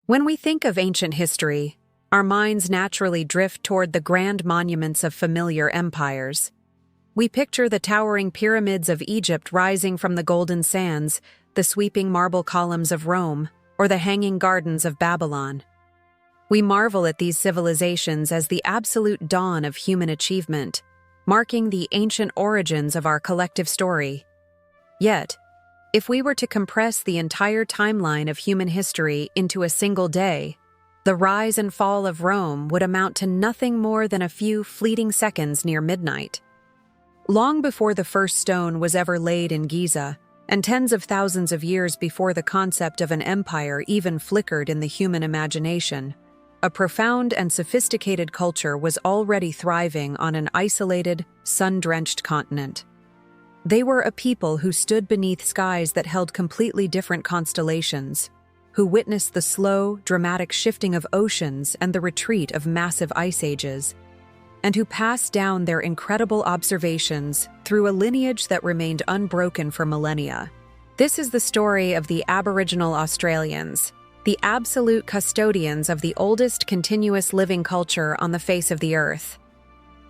When we think of ancient history, our minds naturally drift toward the grand monuments of familiar empires. We picture the towering pyramids of Egypt rising from the golden sands, the sweeping marble columns of Rome, or the hanging gardens of Babylon. We marvel at these civilizations as the absolute dawn of human achievement, marking the ancient origins of our collective story. Yet, if we were to compress the entire timeline of human history into a single day, the rise and fall of Rome would amount to nothing more than a few fleeting seconds near midnight. Long before the first stone was ever laid in Giza, and tens of thousands of years before the concept of an empire even flickered in the human imagination, a profound and sophisticated culture was already thriving on an isolated, sun-drenched continent. They were a people who stood beneath skies that held completely different constellations, who witnessed the slow, dramatic shifting of oceans and the retreat of massive ice ages, and who passed down their incredible observations through a lineage that remained unbroken for millennia. This is the story of the Aboriginal Australians, the absolute custodians of the oldest continuous living culture on the face of the earth.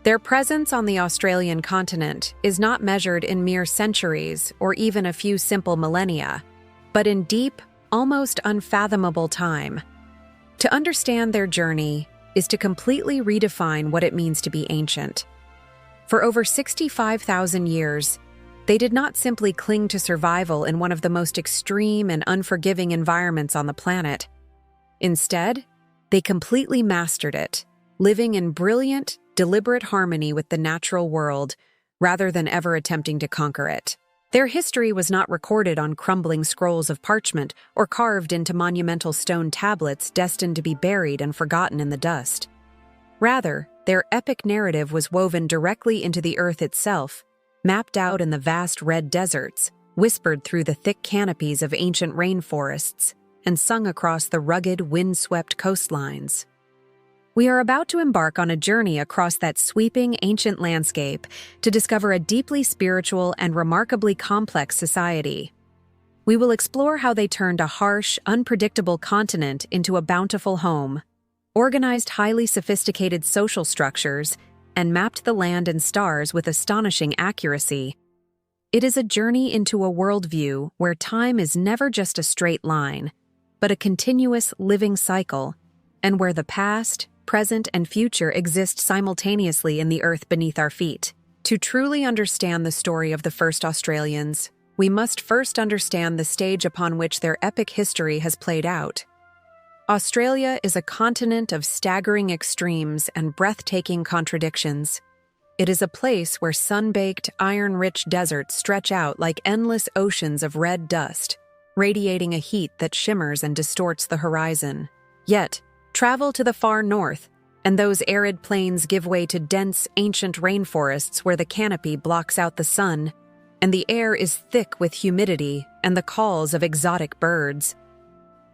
Their presence on the Australian continent is not measured in mere centuries or even a few simple millennia, but in deep, almost unfathomable time. To understand their journey is to completely redefine what it means to be ancient. For over 65,000 years, they did not simply cling to survival in one of the most extreme and unforgiving environments on the planet. Instead, they completely mastered it, living in brilliant, deliberate harmony with the natural world, rather than ever attempting to conquer it. Their history was not recorded on crumbling scrolls of parchment or carved into monumental stone tablets destined to be buried and forgotten in the dust. Rather, their epic narrative was woven directly into the earth itself, mapped out in the vast red deserts, whispered through the thick canopies of ancient rainforests, and sung across the rugged, wind-swept coastlines. We are about to embark on a journey across that sweeping ancient landscape to discover a deeply spiritual and remarkably complex society. We will explore how they turned a harsh, unpredictable continent into a bountiful home, organized highly sophisticated social structures, and mapped the land and stars with astonishing accuracy. It is a journey into a worldview where time is never just a straight line, but a continuous living cycle, and where the past, present, and future exist simultaneously in the earth beneath our feet. To truly understand the story of the first Australians, we must first understand the stage upon which their epic history has played out. Australia is a continent of staggering extremes and breathtaking contradictions. It is a place where sun-baked, iron-rich deserts stretch out like endless oceans of red dust, radiating a heat that shimmers and distorts the horizon. Yet, travel to the far north, and those arid plains give way to dense, ancient rainforests where the canopy blocks out the sun, and the air is thick with humidity and the calls of exotic birds.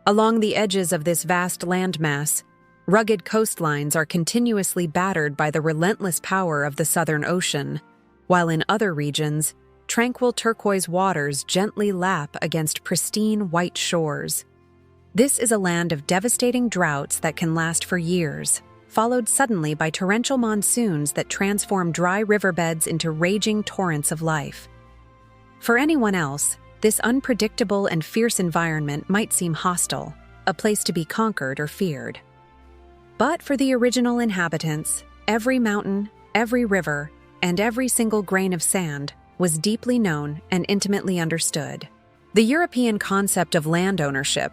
Along the edges of this vast landmass, rugged coastlines are continuously battered by the relentless power of the Southern Ocean, while in other regions, tranquil turquoise waters gently lap against pristine white shores. This is a land of devastating droughts that can last for years, followed suddenly by torrential monsoons that transform dry riverbeds into raging torrents of life. For anyone else, this unpredictable and fierce environment might seem hostile, a place to be conquered or feared. But for the original inhabitants, every mountain, every river, and every single grain of sand was deeply known and intimately understood. The European concept of land ownership,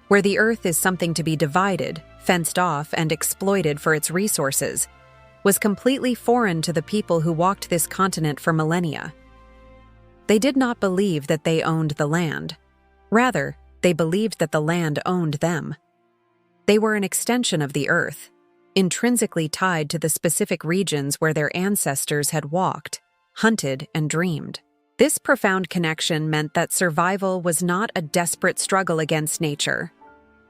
where the earth is something to be divided, fenced off, and exploited for its resources, was completely foreign to the people who walked this continent for millennia. They did not believe that they owned the land. Rather, they believed that the land owned them. They were an extension of the earth, intrinsically tied to the specific regions where their ancestors had walked, hunted, and dreamed. This profound connection meant that survival was not a desperate struggle against nature,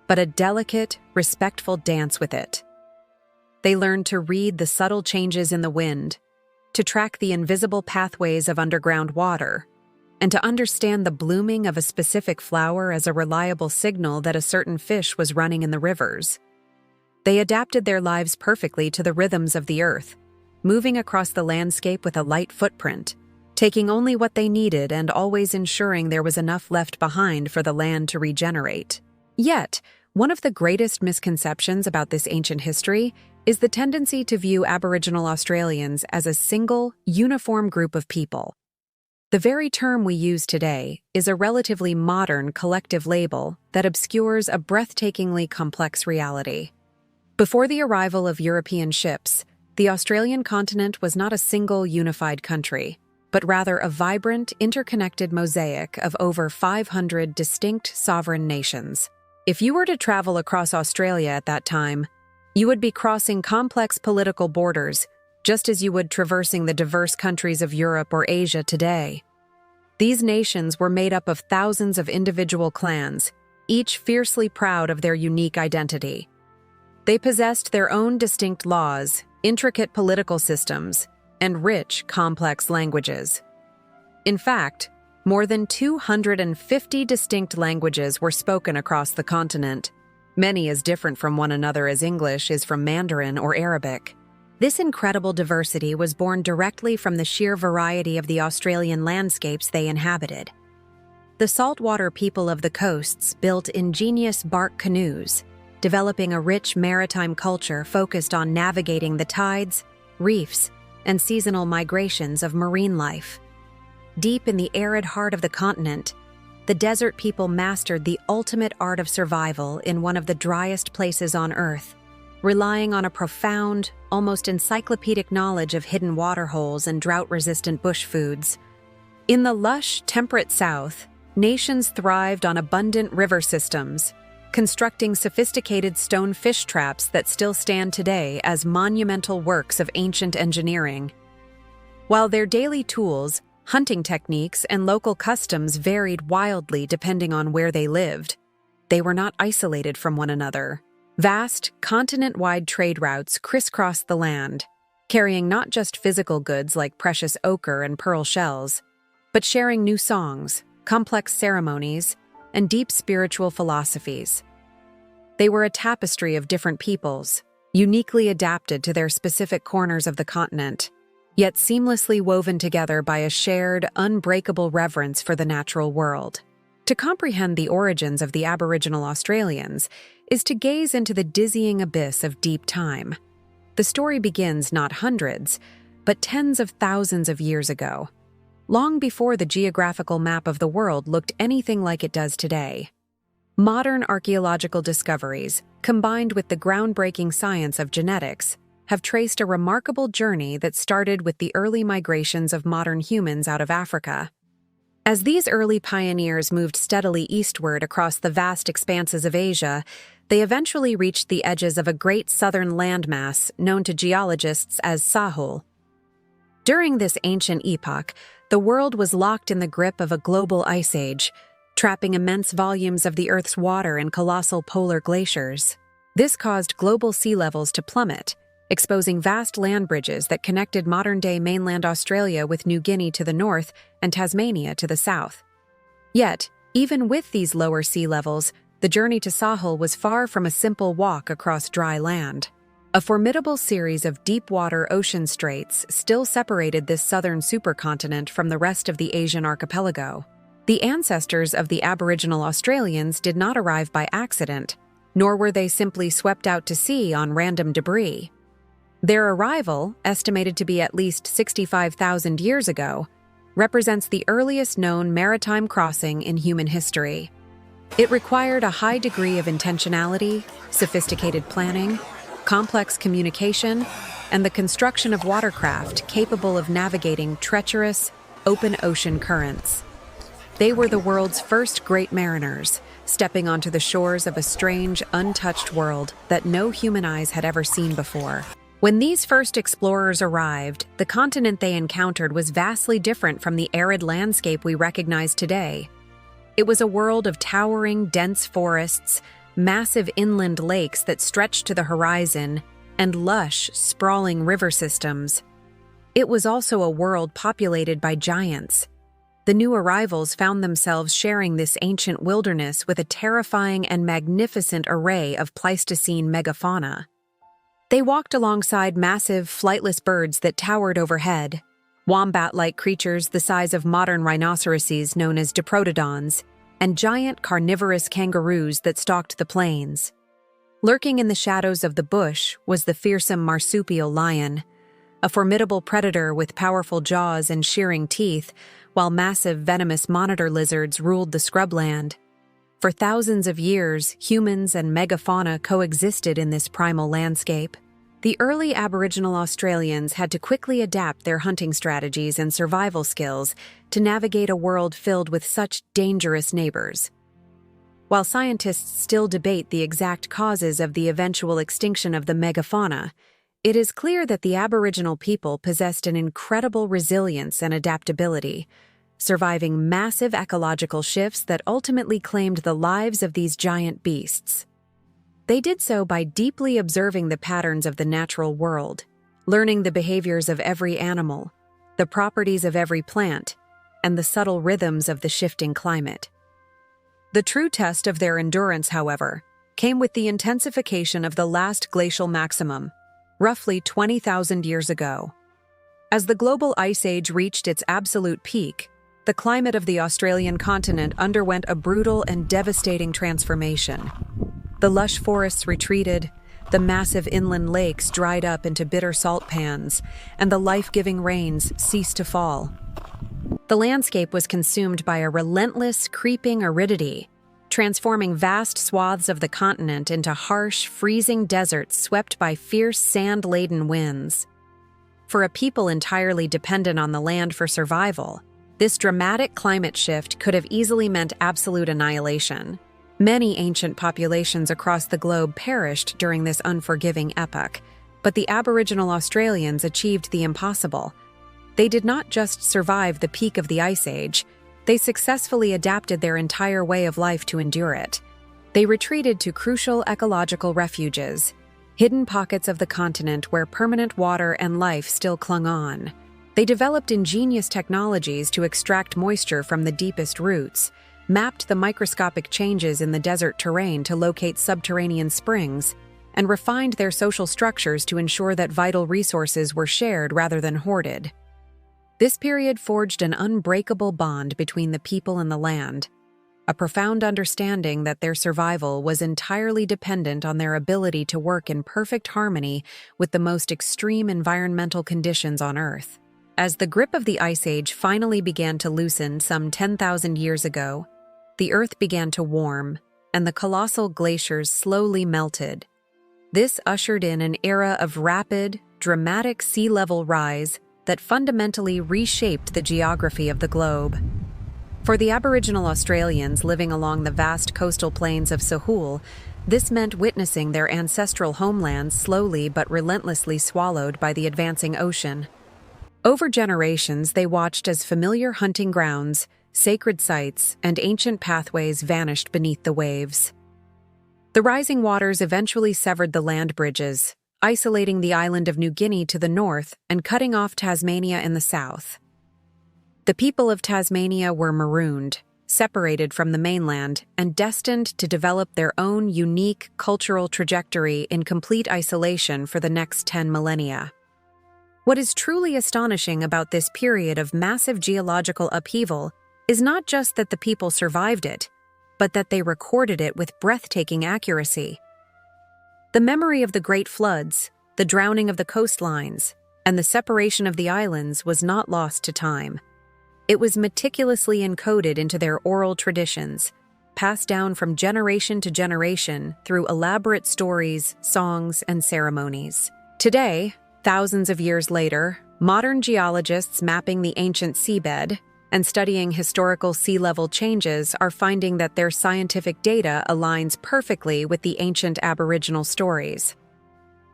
but a delicate, respectful dance with it. They learned to read the subtle changes in the wind, to track the invisible pathways of underground water, and to understand the blooming of a specific flower as a reliable signal that a certain fish was running in the rivers. They adapted their lives perfectly to the rhythms of the earth, moving across the landscape with a light footprint, taking only what they needed and always ensuring there was enough left behind for the land to regenerate. Yet, one of the greatest misconceptions about this ancient history is the tendency to view Aboriginal Australians as a single, uniform group of people. The very term we use today is a relatively modern collective label that obscures a breathtakingly complex reality. Before the arrival of European ships, the Australian continent was not a single unified country, but rather a vibrant, interconnected mosaic of over 500 distinct sovereign nations. If you were to travel across Australia at that time, you would be crossing complex political borders, just as you would traversing the diverse countries of Europe or Asia today. These nations were made up of thousands of individual clans, each fiercely proud of their unique identity. They possessed their own distinct laws, intricate political systems, and rich, complex languages. In fact, more than 250 distinct languages were spoken across the continent, many as different from one another as English is from Mandarin or Arabic. This incredible diversity was born directly from the sheer variety of the Australian landscapes they inhabited. The saltwater people of the coasts built ingenious bark canoes, developing a rich maritime culture focused on navigating the tides, reefs, and seasonal migrations of marine life. Deep in the arid heart of the continent, the desert people mastered the ultimate art of survival in one of the driest places on Earth, relying on a profound, almost encyclopedic knowledge of hidden waterholes and drought-resistant bush foods. In the lush, temperate south, nations thrived on abundant river systems, constructing sophisticated stone fish traps that still stand today as monumental works of ancient engineering. While their daily tools, hunting techniques, and local customs varied wildly depending on where they lived, they were not isolated from one another. Vast, continent-wide trade routes crisscrossed the land, carrying not just physical goods like precious ochre and pearl shells, but sharing new songs, complex ceremonies, and deep spiritual philosophies. They were a tapestry of different peoples, uniquely adapted to their specific corners of the continent, yet seamlessly woven together by a shared, unbreakable reverence for the natural world. To comprehend the origins of the Aboriginal Australians is to gaze into the dizzying abyss of deep time. The story begins not hundreds, but tens of thousands of years ago, long before the geographical map of the world looked anything like it does today. Modern archaeological discoveries, combined with the groundbreaking science of genetics, have traced a remarkable journey that started with the early migrations of modern humans out of Africa. As these early pioneers moved steadily eastward across the vast expanses of Asia, they eventually reached the edges of a great southern landmass known to geologists as Sahul. During this ancient epoch, the world was locked in the grip of a global ice age, trapping immense volumes of the Earth's water in colossal polar glaciers. This caused global sea levels to plummet, exposing vast land bridges that connected modern-day mainland Australia with New Guinea to the north and Tasmania to the south. Yet, even with these lower sea levels, the journey to Sahul was far from a simple walk across dry land. A formidable series of deep-water ocean straits still separated this southern supercontinent from the rest of the Asian archipelago. The ancestors of the Aboriginal Australians did not arrive by accident, nor were they simply swept out to sea on random debris. Their arrival, estimated to be at least 65,000 years ago, represents the earliest known maritime crossing in human history. It required a high degree of intentionality, sophisticated planning, complex communication, and the construction of watercraft capable of navigating treacherous, open ocean currents. They were the world's first great mariners, stepping onto the shores of a strange, untouched world that no human eyes had ever seen before. When these first explorers arrived, the continent they encountered was vastly different from the arid landscape we recognize today. It was a world of towering, dense forests, massive inland lakes that stretched to the horizon, and lush, sprawling river systems. It was also a world populated by giants. The new arrivals found themselves sharing this ancient wilderness with a terrifying and magnificent array of Pleistocene megafauna. They walked alongside massive, flightless birds that towered overhead, wombat-like creatures the size of modern rhinoceroses known as diprotodons, and giant carnivorous kangaroos that stalked the plains. Lurking in the shadows of the bush was the fearsome marsupial lion, a formidable predator with powerful jaws and shearing teeth, while massive venomous monitor lizards ruled the scrubland. For thousands of years, humans and megafauna coexisted in this primal landscape. The early Aboriginal Australians had to quickly adapt their hunting strategies and survival skills to navigate a world filled with such dangerous neighbors. While scientists still debate the exact causes of the eventual extinction of the megafauna, it is clear that the Aboriginal people possessed an incredible resilience and adaptability, surviving massive ecological shifts that ultimately claimed the lives of these giant beasts. They did so by deeply observing the patterns of the natural world, learning the behaviors of every animal, the properties of every plant, and the subtle rhythms of the shifting climate. The true test of their endurance, however, came with the intensification of the last glacial maximum, roughly 20,000 years ago. As the global ice age reached its absolute peak, the climate of the Australian continent underwent a brutal and devastating transformation. The lush forests retreated, the massive inland lakes dried up into bitter salt pans, and the life-giving rains ceased to fall. The landscape was consumed by a relentless, creeping aridity, transforming vast swaths of the continent into harsh, freezing deserts swept by fierce, sand-laden winds. For a people entirely dependent on the land for survival, this dramatic climate shift could have easily meant absolute annihilation. Many ancient populations across the globe perished during this unforgiving epoch, but the Aboriginal Australians achieved the impossible. They did not just survive the peak of the Ice Age, they successfully adapted their entire way of life to endure it. They retreated to crucial ecological refuges, hidden pockets of the continent where permanent water and life still clung on. They developed ingenious technologies to extract moisture from the deepest roots, mapped the microscopic changes in the desert terrain to locate subterranean springs, and refined their social structures to ensure that vital resources were shared rather than hoarded. This period forged an unbreakable bond between the people and the land, a profound understanding that their survival was entirely dependent on their ability to work in perfect harmony with the most extreme environmental conditions on Earth. As the grip of the Ice Age finally began to loosen some 10,000 years ago, the Earth began to warm, and the colossal glaciers slowly melted. This ushered in an era of rapid, dramatic sea level rise that fundamentally reshaped the geography of the globe. For the Aboriginal Australians living along the vast coastal plains of Sahul, this meant witnessing their ancestral homelands slowly but relentlessly swallowed by the advancing ocean. Over generations, they watched as familiar hunting grounds, sacred sites, and ancient pathways vanished beneath the waves. The rising waters eventually severed the land bridges, isolating the island of New Guinea to the north and cutting off Tasmania in the south. The people of Tasmania were marooned, separated from the mainland, and destined to develop their own unique cultural trajectory in complete isolation for the next 10 millennia. What is truly astonishing about this period of massive geological upheaval is not just that the people survived it, but that they recorded it with breathtaking accuracy. The memory of the great floods, the drowning of the coastlines, and the separation of the islands was not lost to time. It was meticulously encoded into their oral traditions, passed down from generation to generation through elaborate stories, songs, and ceremonies. Today, thousands of years later, modern geologists mapping the ancient seabed and studying historical sea level changes are finding that their scientific data aligns perfectly with the ancient Aboriginal stories.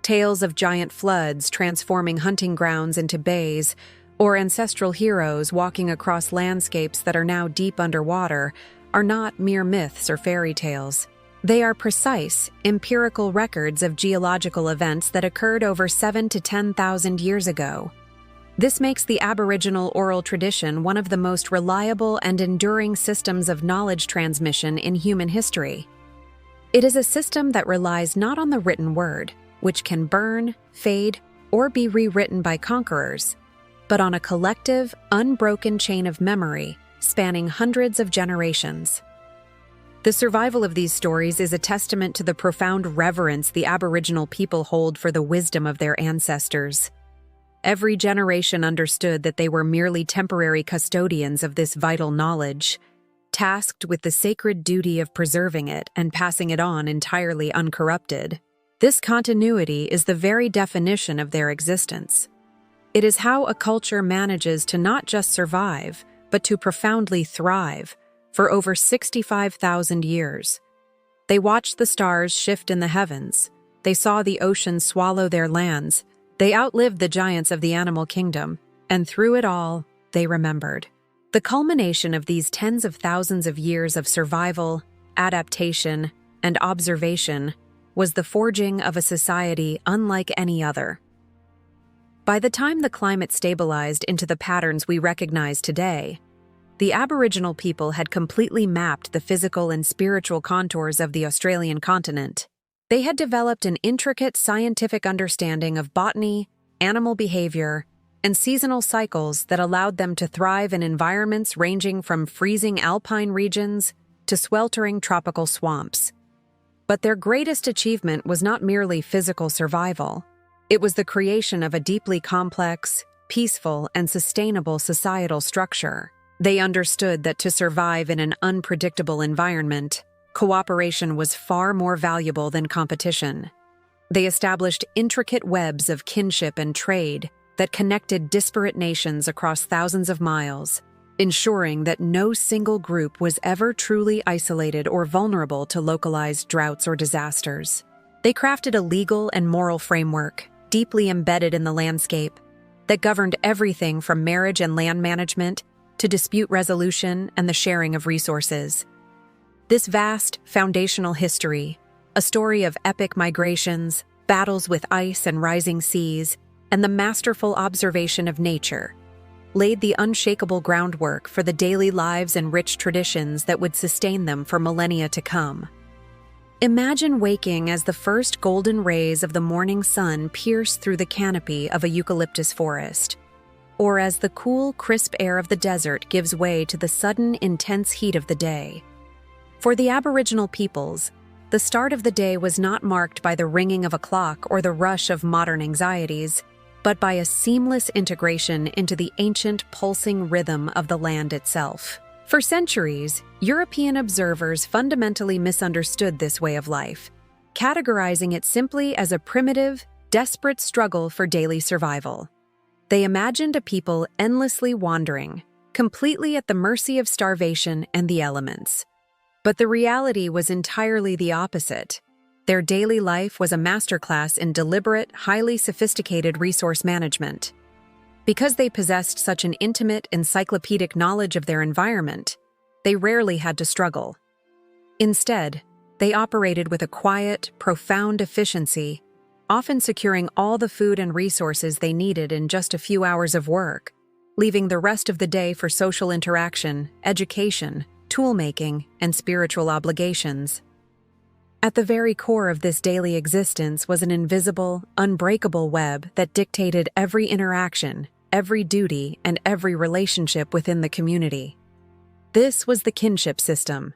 Tales of giant floods transforming hunting grounds into bays, or ancestral heroes walking across landscapes that are now deep underwater, are not mere myths or fairy tales. They are precise, empirical records of geological events that occurred over 7,000 to 10,000 years ago. This makes the Aboriginal oral tradition one of the most reliable and enduring systems of knowledge transmission in human history. It is a system that relies not on the written word, which can burn, fade, or be rewritten by conquerors, but on a collective, unbroken chain of memory spanning hundreds of generations. The survival of these stories is a testament to the profound reverence the Aboriginal people hold for the wisdom of their ancestors. Every generation understood that they were merely temporary custodians of this vital knowledge, tasked with the sacred duty of preserving it and passing it on entirely uncorrupted. This continuity is the very definition of their existence. It is how a culture manages to not just survive, but to profoundly thrive for over 65,000 years. They watched the stars shift in the heavens. They saw the ocean swallow their lands. They outlived the giants of the animal kingdom, and through it all, they remembered. The culmination of these tens of thousands of years of survival, adaptation, and observation was the forging of a society unlike any other. By the time the climate stabilized into the patterns we recognize today, the Aboriginal people had completely mapped the physical and spiritual contours of the Australian continent. They had developed an intricate scientific understanding of botany, animal behavior, and seasonal cycles that allowed them to thrive in environments ranging from freezing alpine regions to sweltering tropical swamps. But their greatest achievement was not merely physical survival. It was the creation of a deeply complex, peaceful, and sustainable societal structure. They understood that to survive in an unpredictable environment, cooperation was far more valuable than competition. They established intricate webs of kinship and trade that connected disparate nations across thousands of miles, ensuring that no single group was ever truly isolated or vulnerable to localized droughts or disasters. They crafted a legal and moral framework, deeply embedded in the landscape, that governed everything from marriage and land management to dispute resolution and the sharing of resources. This vast, foundational history, a story of epic migrations, battles with ice and rising seas, and the masterful observation of nature, laid the unshakable groundwork for the daily lives and rich traditions that would sustain them for millennia to come. Imagine waking as the first golden rays of the morning sun pierce through the canopy of a eucalyptus forest, or as the cool, crisp air of the desert gives way to the sudden, intense heat of the day. For the Aboriginal peoples, the start of the day was not marked by the ringing of a clock or the rush of modern anxieties, but by a seamless integration into the ancient, pulsing rhythm of the land itself. For centuries, European observers fundamentally misunderstood this way of life, categorizing it simply as a primitive, desperate struggle for daily survival. They imagined a people endlessly wandering, completely at the mercy of starvation and the elements. But the reality was entirely the opposite. Their daily life was a masterclass in deliberate, highly sophisticated resource management. Because they possessed such an intimate, encyclopedic knowledge of their environment, they rarely had to struggle. Instead, they operated with a quiet, profound efficiency, often securing all the food and resources they needed in just a few hours of work, leaving the rest of the day for social interaction, education, tool-making, and spiritual obligations. At the very core of this daily existence was an invisible, unbreakable web that dictated every interaction, every duty, and every relationship within the community. This was the kinship system.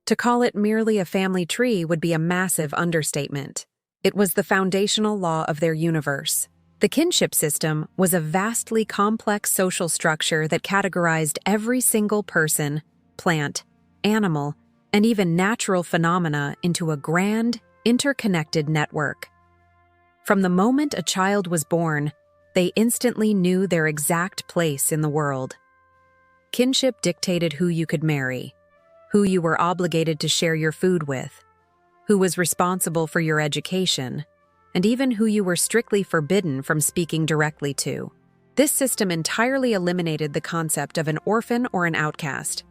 To call it merely a family tree would be a massive understatement. It was the foundational law of their universe. The kinship system was a vastly complex social structure that categorized every single person, plant, animal, and even natural phenomena into a grand, interconnected network. From the moment a child was born, they instantly knew their exact place in the world. Kinship dictated who you could marry, who you were obligated to share your food with, who was responsible for your education, and even who you were strictly forbidden from speaking directly to. This system entirely eliminated the concept of an orphan or an outcast.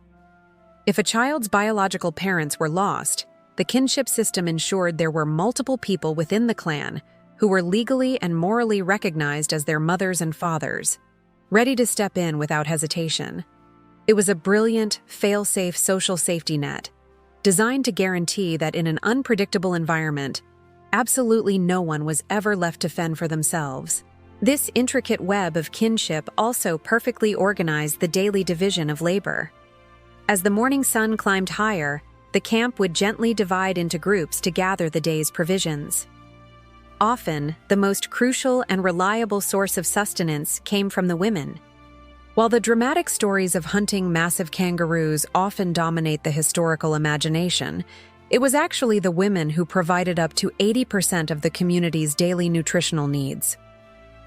If a child's biological parents were lost, the kinship system ensured there were multiple people within the clan who were legally and morally recognized as their mothers and fathers. ready to step in without hesitation. It was a brilliant, fail-safe social safety net, designed to guarantee that in an unpredictable environment, absolutely no one was ever left to fend for themselves. This intricate web of kinship also perfectly organized the daily division of labor. As the morning sun climbed higher, the camp would gently divide into groups to gather the day's provisions. Often, the most crucial and reliable source of sustenance came from the women. While the dramatic stories of hunting massive kangaroos often dominate the historical imagination, it was actually the women who provided up to 80% of the community's daily nutritional needs.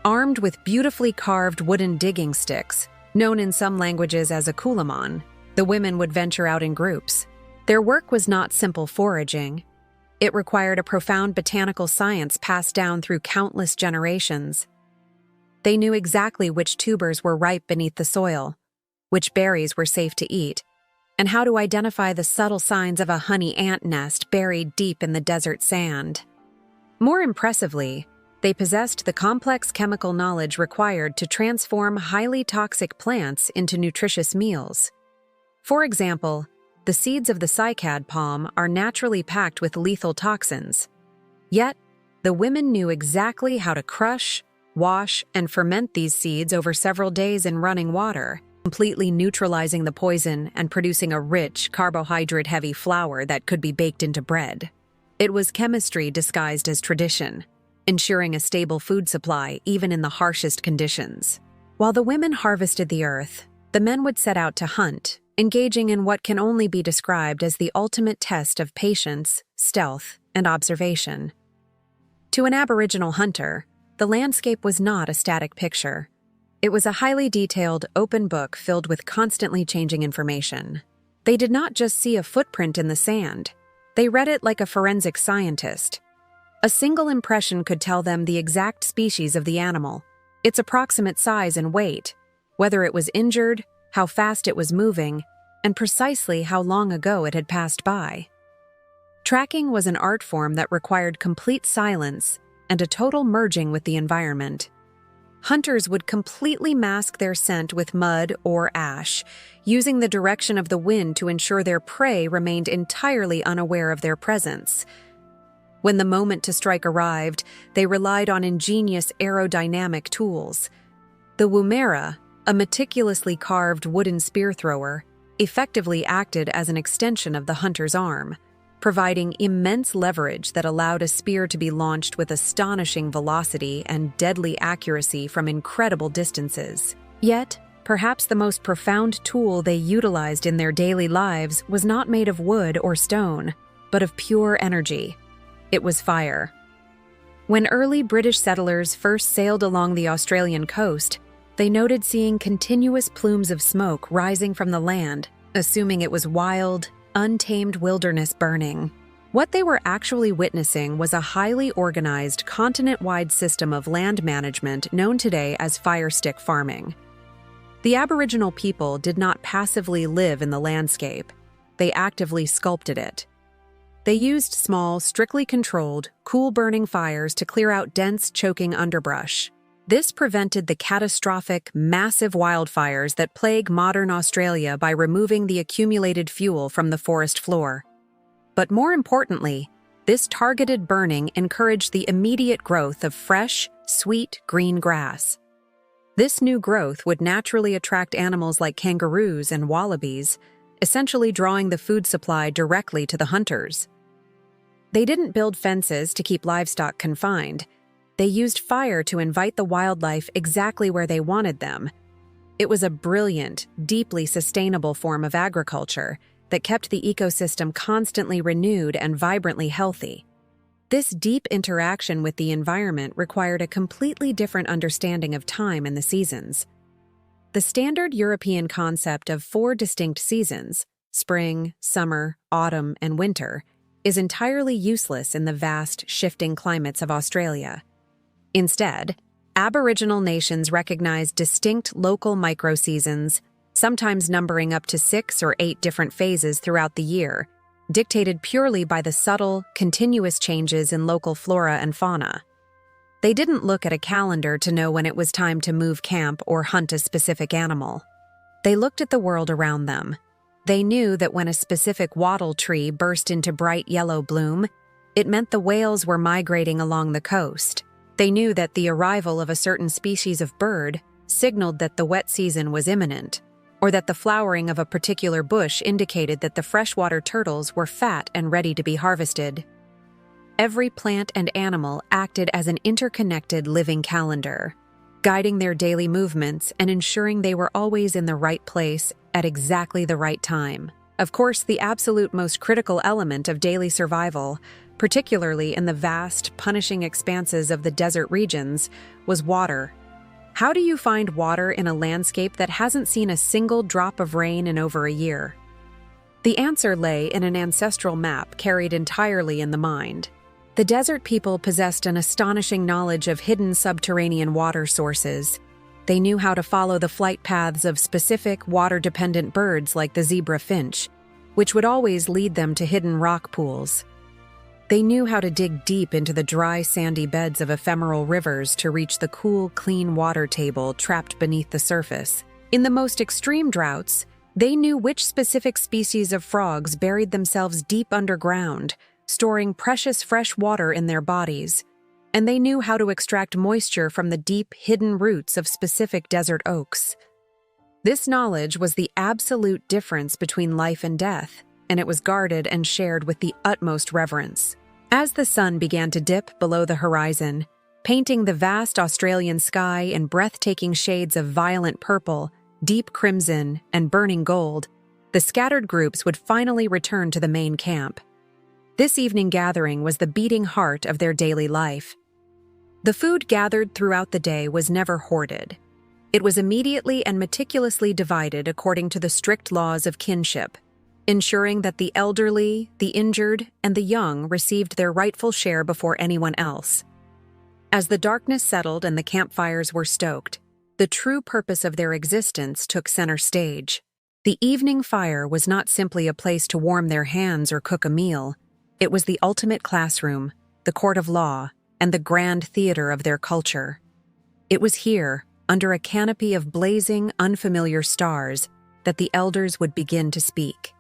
Armed with beautifully carved wooden digging sticks, known in some languages as a kulaman, the women would venture out in groups. Their work was not simple foraging. It required a profound botanical science passed down through countless generations. They knew exactly which tubers were ripe beneath the soil, which berries were safe to eat, and how to identify the subtle signs of a honey ant nest buried deep in the desert sand. More impressively, they possessed the complex chemical knowledge required to transform highly toxic plants into nutritious meals. For example, the seeds of the cycad palm are naturally packed with lethal toxins. Yet, the women knew exactly how to crush, wash, and ferment these seeds over several days in running water, completely neutralizing the poison and producing a rich, carbohydrate-heavy flour that could be baked into bread. It was chemistry disguised as tradition, ensuring a stable food supply even in the harshest conditions. While the women harvested the earth, the men would set out to hunt, engaging in what can only be described as the ultimate test of patience, stealth, and observation. To an Aboriginal hunter, the landscape was not a static picture. It was a highly detailed, open book filled with constantly changing information. They did not just see a footprint in the sand. They read it like a forensic scientist. A single impression could tell them the exact species of the animal, its approximate size and weight, whether it was injured, how fast it was moving, and precisely how long ago it had passed by. Tracking was an art form that required complete silence and a total merging with the environment. Hunters would completely mask their scent with mud or ash, using the direction of the wind to ensure their prey remained entirely unaware of their presence. When the moment to strike arrived, they relied on ingenious aerodynamic tools. The woomera, a meticulously carved wooden spear thrower, effectively acted as an extension of the hunter's arm, providing immense leverage that allowed a spear to be launched with astonishing velocity and deadly accuracy from incredible distances. Yet, perhaps the most profound tool they utilized in their daily lives was not made of wood or stone, but of pure energy. It was fire. When early British settlers first sailed along the Australian coast, they noted seeing continuous plumes of smoke rising from the land, assuming it was wild, untamed wilderness burning. What they were actually witnessing was a highly organized, continent-wide system of land management known today as fire stick farming. The Aboriginal people did not passively live in the landscape. They actively sculpted it. They used small, strictly controlled, cool-burning fires to clear out dense, choking underbrush. This prevented the catastrophic, massive wildfires that plague modern Australia by removing the accumulated fuel from the forest floor. But more importantly, this targeted burning encouraged the immediate growth of fresh, sweet, green grass. This new growth would naturally attract animals like kangaroos and wallabies, essentially drawing the food supply directly to the hunters. They didn't build fences to keep livestock confined. They used fire to invite the wildlife exactly where they wanted them. It was a brilliant, deeply sustainable form of agriculture that kept the ecosystem constantly renewed and vibrantly healthy. This deep interaction with the environment required a completely different understanding of time and the seasons. The standard European concept of 4 distinct seasons, spring, summer, autumn, and winter, is entirely useless in the vast, shifting climates of Australia. Instead, Aboriginal nations recognize distinct local microseasons, sometimes numbering up to 6 or 8 different phases throughout the year, dictated purely by the subtle, continuous changes in local flora and fauna. They didn't look at a calendar to know when it was time to move camp or hunt a specific animal. They looked at the world around them. They knew that when a specific wattle tree burst into bright yellow bloom, it meant the whales were migrating along the coast. They knew that the arrival of a certain species of bird signaled that the wet season was imminent, or that the flowering of a particular bush indicated that the freshwater turtles were fat and ready to be harvested. Every plant and animal acted as an interconnected living calendar, guiding their daily movements and ensuring they were always in the right place at exactly the right time. Of course, the absolute most critical element of daily survival, particularly in the vast, punishing expanses of the desert regions, was water. How do you find water in a landscape that hasn't seen a single drop of rain in over a year? The answer lay in an ancestral map carried entirely in the mind. The desert people possessed an astonishing knowledge of hidden subterranean water sources. They knew how to follow the flight paths of specific water-dependent birds like the zebra finch, which would always lead them to hidden rock pools. They knew how to dig deep into the dry, sandy beds of ephemeral rivers to reach the cool, clean water table trapped beneath the surface. In the most extreme droughts, they knew which specific species of frogs buried themselves deep underground, storing precious fresh water in their bodies, and they knew how to extract moisture from the deep, hidden roots of specific desert oaks. This knowledge was the absolute difference between life and death, and it was guarded and shared with the utmost reverence. As the sun began to dip below the horizon, painting the vast Australian sky in breathtaking shades of violent purple, deep crimson, and burning gold, the scattered groups would finally return to the main camp. This evening gathering was the beating heart of their daily life. The food gathered throughout the day was never hoarded. It was immediately and meticulously divided according to the strict laws of kinship, ensuring that the elderly, the injured, and the young received their rightful share before anyone else. As the darkness settled and the campfires were stoked, the true purpose of their existence took center stage. The evening fire was not simply a place to warm their hands or cook a meal. It was the ultimate classroom, the court of law, and the grand theater of their culture. It was here, under a canopy of blazing, unfamiliar stars, that the elders would begin to speak.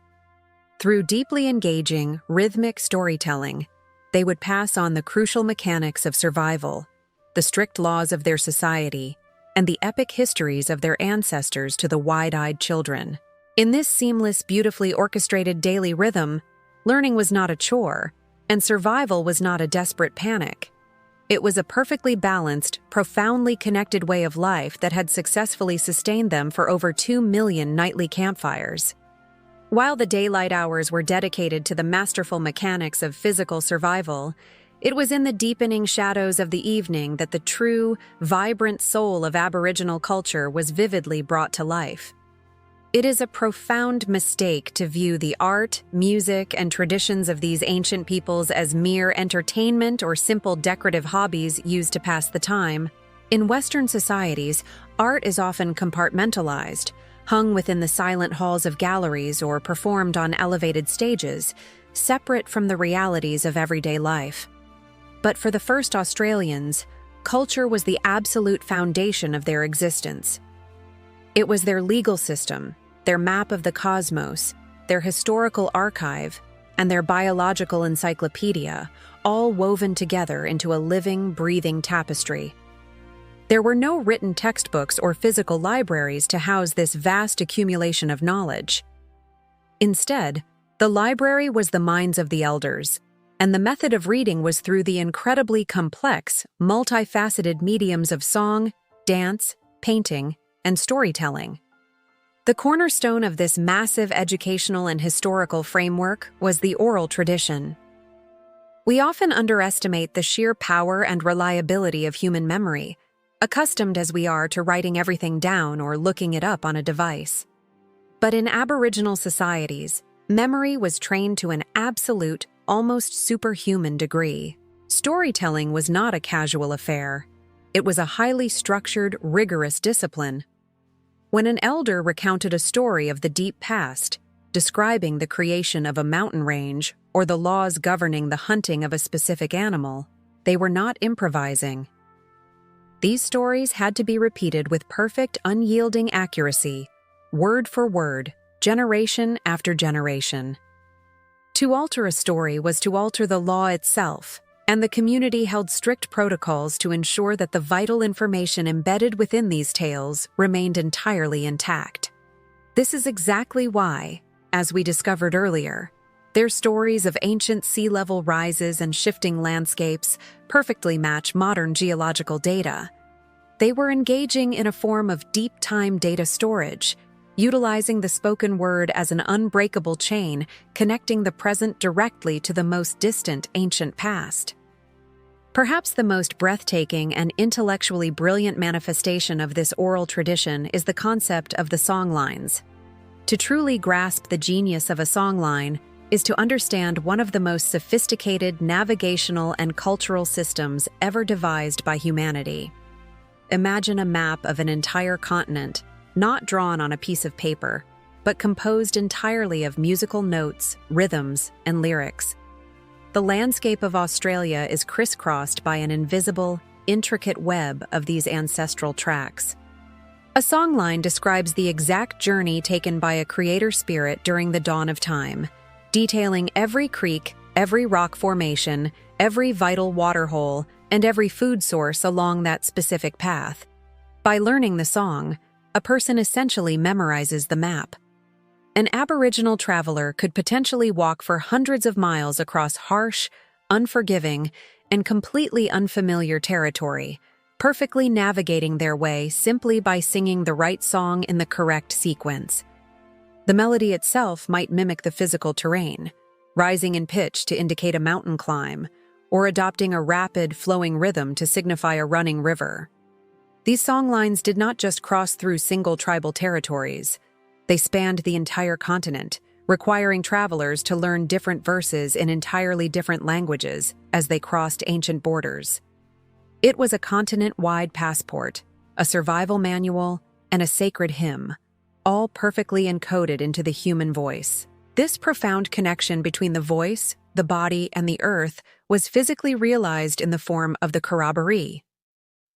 Through deeply engaging, rhythmic storytelling, they would pass on the crucial mechanics of survival, the strict laws of their society, and the epic histories of their ancestors to the wide-eyed children. In this seamless, beautifully orchestrated daily rhythm, learning was not a chore, and survival was not a desperate panic. It was a perfectly balanced, profoundly connected way of life that had successfully sustained them for over 2 million nightly campfires. While the daylight hours were dedicated to the masterful mechanics of physical survival, it was in the deepening shadows of the evening that the true, vibrant soul of Aboriginal culture was vividly brought to life. It is a profound mistake to view the art, music, and traditions of these ancient peoples as mere entertainment or simple decorative hobbies used to pass the time. In Western societies, art is often compartmentalized, hung within the silent halls of galleries or performed on elevated stages, separate from the realities of everyday life. But for the first Australians, culture was the absolute foundation of their existence. It was their legal system, their map of the cosmos, their historical archive, and their biological encyclopedia, all woven together into a living, breathing tapestry. There were no written textbooks or physical libraries to house this vast accumulation of knowledge. Instead, the library was the minds of the elders, and the method of reading was through the incredibly complex, multifaceted mediums of song, dance, painting, and storytelling. The cornerstone of this massive educational and historical framework was the oral tradition. We often underestimate the sheer power and reliability of human memory, accustomed as we are to writing everything down or looking it up on a device. But in Aboriginal societies, memory was trained to an absolute, almost superhuman degree. Storytelling was not a casual affair. It was a highly structured, rigorous discipline. When an elder recounted a story of the deep past, describing the creation of a mountain range or the laws governing the hunting of a specific animal, they were not improvising. These stories had to be repeated with perfect, unyielding accuracy, word for word, generation after generation. To alter a story was to alter the law itself, and the community held strict protocols to ensure that the vital information embedded within these tales remained entirely intact. This is exactly why, as we discovered earlier, their stories of ancient sea level rises and shifting landscapes perfectly match modern geological data. They were engaging in a form of deep time data storage, utilizing the spoken word as an unbreakable chain connecting the present directly to the most distant ancient past. Perhaps the most breathtaking and intellectually brilliant manifestation of this oral tradition is the concept of the songlines. To truly grasp the genius of a songline is to understand one of the most sophisticated navigational and cultural systems ever devised by humanity. Imagine a map of an entire continent, not drawn on a piece of paper, but composed entirely of musical notes, rhythms, and lyrics. The landscape of Australia is crisscrossed by an invisible, intricate web of these ancestral tracks. A songline describes the exact journey taken by a creator spirit during the dawn of time, detailing every creek, every rock formation, every vital water hole, and every food source along that specific path. By learning the song, a person essentially memorizes the map. An Aboriginal traveler could potentially walk for hundreds of miles across harsh, unforgiving, and completely unfamiliar territory, perfectly navigating their way simply by singing the right song in the correct sequence. The melody itself might mimic the physical terrain, rising in pitch to indicate a mountain climb, or adopting a rapid, flowing rhythm to signify a running river. These songlines did not just cross through single tribal territories. They spanned the entire continent, requiring travelers to learn different verses in entirely different languages as they crossed ancient borders. It was a continent-wide passport, a survival manual, and a sacred hymn, all perfectly encoded into the human voice. This profound connection between the voice, the body, and the earth was physically realized in the form of the corroboree.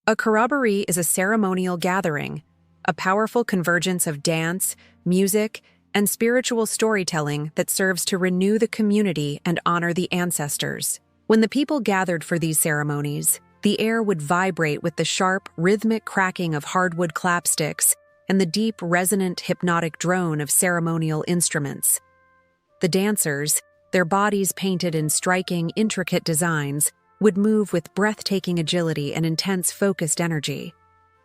A corroboree is a ceremonial gathering, a powerful convergence of dance, music, and spiritual storytelling that serves to renew the community and honor the ancestors. When the people gathered for these ceremonies, the air would vibrate with the sharp, rhythmic cracking of hardwood clapsticks and the deep, resonant, hypnotic drone of ceremonial instruments. The dancers, their bodies painted in striking, intricate designs, would move with breathtaking agility and intense, focused energy,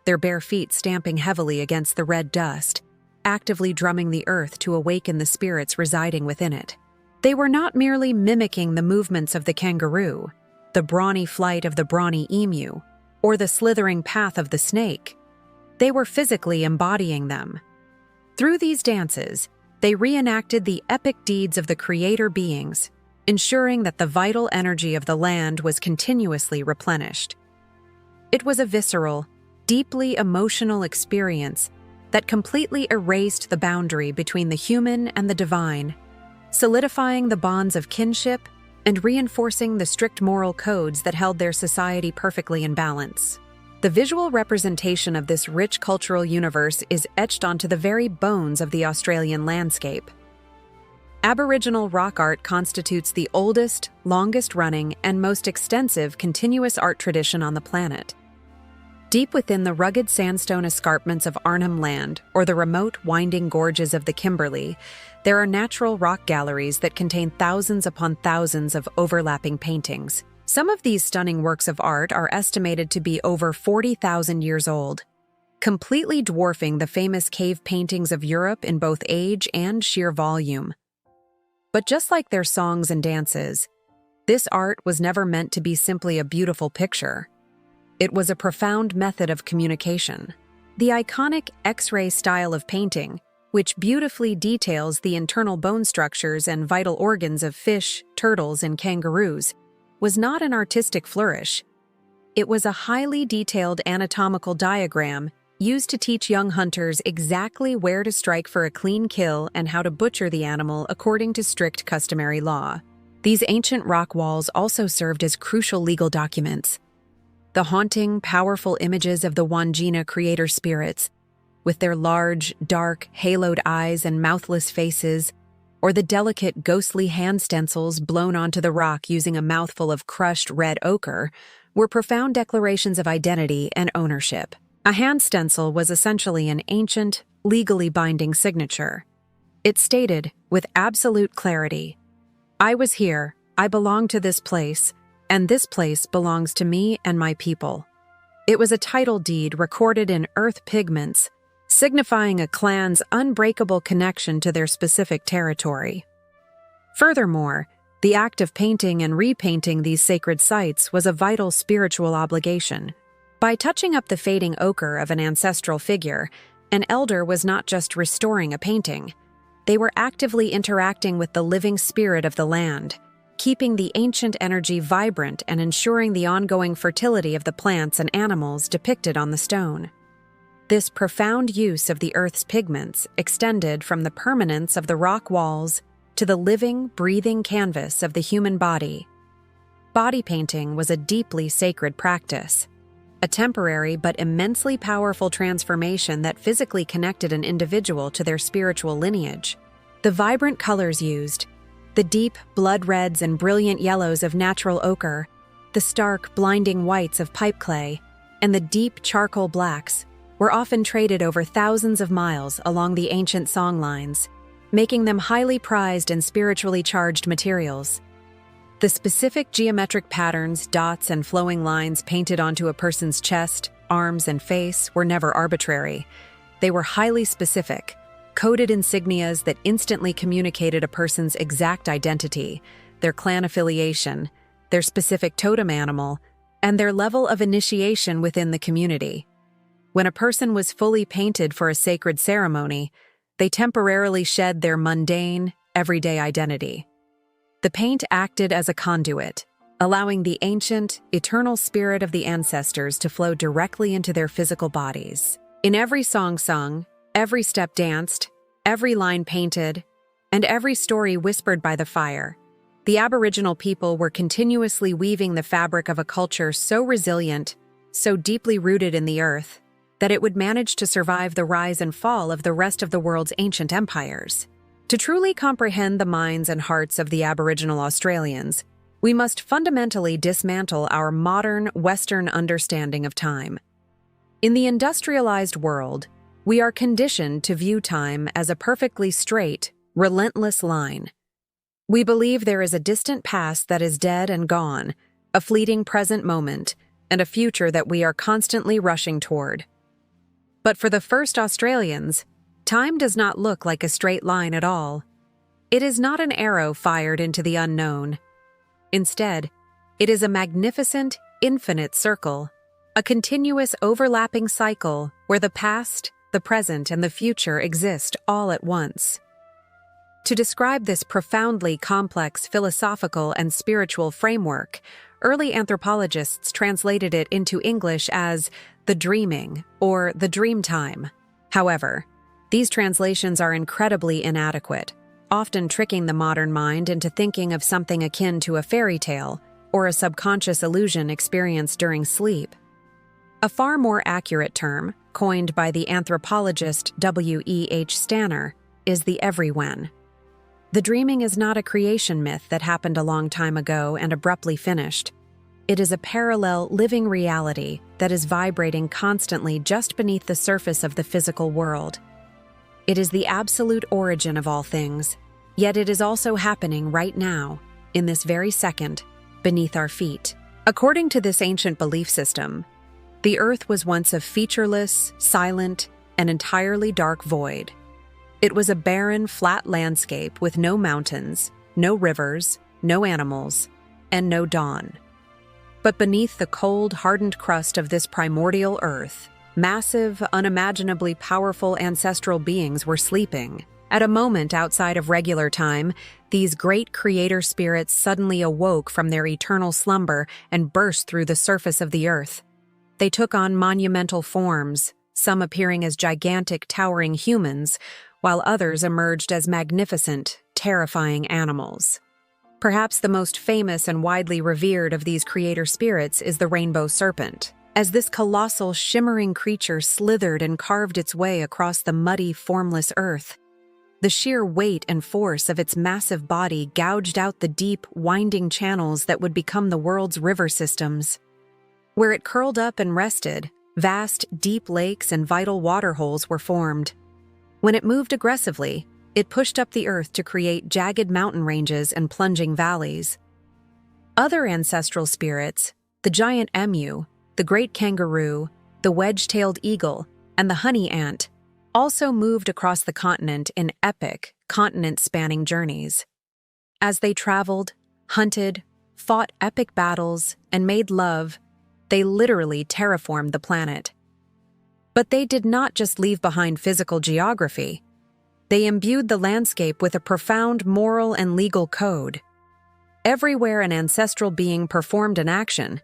their bare feet stamping heavily against the red dust, actively drumming the earth to awaken the spirits residing within it. They were not merely mimicking the movements of the kangaroo, the brawny flight of the brawny emu, or the slithering path of the snake. They were physically embodying them. Through these dances, they reenacted the epic deeds of the creator beings, ensuring that the vital energy of the land was continuously replenished. It was a visceral, deeply emotional experience that completely erased the boundary between the human and the divine, solidifying the bonds of kinship and reinforcing the strict moral codes that held their society perfectly in balance. The visual representation of this rich cultural universe is etched onto the very bones of the Australian landscape. Aboriginal rock art constitutes the oldest, longest-running, and most extensive continuous art tradition on the planet. Deep within the rugged sandstone escarpments of Arnhem Land or the remote, winding gorges of the Kimberley, there are natural rock galleries that contain thousands upon thousands of overlapping paintings. Some of these stunning works of art are estimated to be over 40,000 years old, completely dwarfing the famous cave paintings of Europe in both age and sheer volume. But just like their songs and dances, this art was never meant to be simply a beautiful picture. It was a profound method of communication. The iconic X-ray style of painting, which beautifully details the internal bone structures and vital organs of fish, turtles, and kangaroos, was not an artistic flourish. It was a highly detailed anatomical diagram used to teach young hunters exactly where to strike for a clean kill and how to butcher the animal according to strict customary law. These ancient rock walls also served as crucial legal documents. the haunting, powerful images of the Wandjina creator spirits, with their large, dark, haloed eyes and mouthless faces, or the delicate, ghostly hand stencils blown onto the rock using a mouthful of crushed red ochre, were profound declarations of identity and ownership. A hand stencil was essentially an ancient, legally binding signature. It stated, with absolute clarity, "I was here, I belong to this place, and this place belongs to me and my people." It was a title deed recorded in earth pigments, signifying a clan's unbreakable connection to their specific territory. Furthermore, the act of painting and repainting these sacred sites was a vital spiritual obligation. By touching up the fading ochre of an ancestral figure, an elder was not just restoring a painting. They were actively interacting with the living spirit of the land, keeping the ancient energy vibrant and ensuring the ongoing fertility of the plants and animals depicted on the stone. This profound use of the earth's pigments extended from the permanence of the rock walls to the living, breathing canvas of the human body. Body painting was a deeply sacred practice, a temporary but immensely powerful transformation that physically connected an individual to their spiritual lineage. The vibrant colors used, the deep blood reds and brilliant yellows of natural ochre, the stark, blinding whites of pipe clay, and the deep charcoal blacks, were often traded over thousands of miles along the ancient song lines, making them highly prized and spiritually charged materials. The specific geometric patterns, dots, and flowing lines painted onto a person's chest, arms, and face were never arbitrary. They were highly specific, coded insignias that instantly communicated a person's exact identity, their clan affiliation, their specific totem animal, and their level of initiation within the community. When a person was fully painted for a sacred ceremony, they temporarily shed their mundane, everyday identity. The paint acted as a conduit, allowing the ancient, eternal spirit of the ancestors to flow directly into their physical bodies. In every song sung, every step danced, every line painted, and every story whispered by the fire, the Aboriginal people were continuously weaving the fabric of a culture so resilient, so deeply rooted in the earth, that it would manage to survive the rise and fall of the rest of the world's ancient empires. To truly comprehend the minds and hearts of the Aboriginal Australians, we must fundamentally dismantle our modern Western understanding of time. In the industrialized world, we are conditioned to view time as a perfectly straight, relentless line. We believe there is a distant past that is dead and gone, a fleeting present moment, and a future that we are constantly rushing toward. But for the first Australians, time does not look like a straight line at all. It is not an arrow fired into the unknown. Instead, it is a magnificent, infinite circle, a continuous overlapping cycle where the past, the present, and the future exist all at once. To describe this profoundly complex philosophical and spiritual framework, early anthropologists translated it into English as the dreaming or the dream time. However, these translations are incredibly inadequate, often tricking the modern mind into thinking of something akin to a fairy tale or a subconscious illusion experienced during sleep. A far more accurate term, coined by the anthropologist W.E.H. Stanner, is the everywhen. The dreaming is not a creation myth that happened a long time ago and abruptly finished. It is a parallel, living reality that is vibrating constantly just beneath the surface of the physical world. It is the absolute origin of all things, yet it is also happening right now, in this very second, beneath our feet. According to this ancient belief system, the earth was once a featureless, silent, and entirely dark void. It was a barren, flat landscape with no mountains, no rivers, no animals, and no dawn. But beneath the cold, hardened crust of this primordial earth, massive, unimaginably powerful ancestral beings were sleeping. At a moment outside of regular time, these great creator spirits suddenly awoke from their eternal slumber and burst through the surface of the earth. They took on monumental forms, some appearing as gigantic, towering humans, while others emerged as magnificent, terrifying animals. Perhaps the most famous and widely revered of these creator spirits is the rainbow serpent. As this colossal, shimmering creature slithered and carved its way across the muddy, formless earth, the sheer weight and force of its massive body gouged out the deep, winding channels that would become the world's river systems. Where it curled up and rested, vast, deep lakes and vital waterholes were formed. When it moved aggressively, it pushed up the earth to create jagged mountain ranges and plunging valleys. Other ancestral spirits, the giant emu, the great kangaroo, the wedge-tailed eagle, and the honey ant, also moved across the continent in epic, continent-spanning journeys. As they traveled, hunted, fought epic battles, and made love, they literally terraformed the planet. But they did not just leave behind physical geography. They imbued the landscape with a profound moral and legal code. Everywhere an ancestral being performed an action,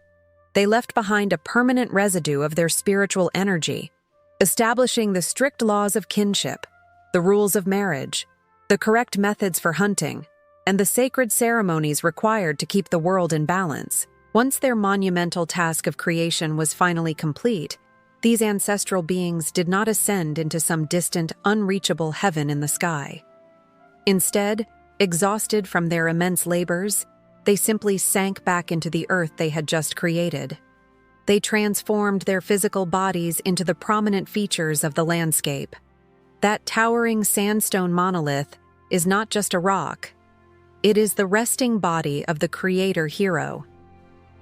they left behind a permanent residue of their spiritual energy, establishing the strict laws of kinship, the rules of marriage, the correct methods for hunting, and the sacred ceremonies required to keep the world in balance. Once their monumental task of creation was finally complete, these ancestral beings did not ascend into some distant, unreachable heaven in the sky. Instead, exhausted from their immense labors, they simply sank back into the earth they had just created. They transformed their physical bodies into the prominent features of the landscape. That towering sandstone monolith is not just a rock. It is the resting body of the creator hero.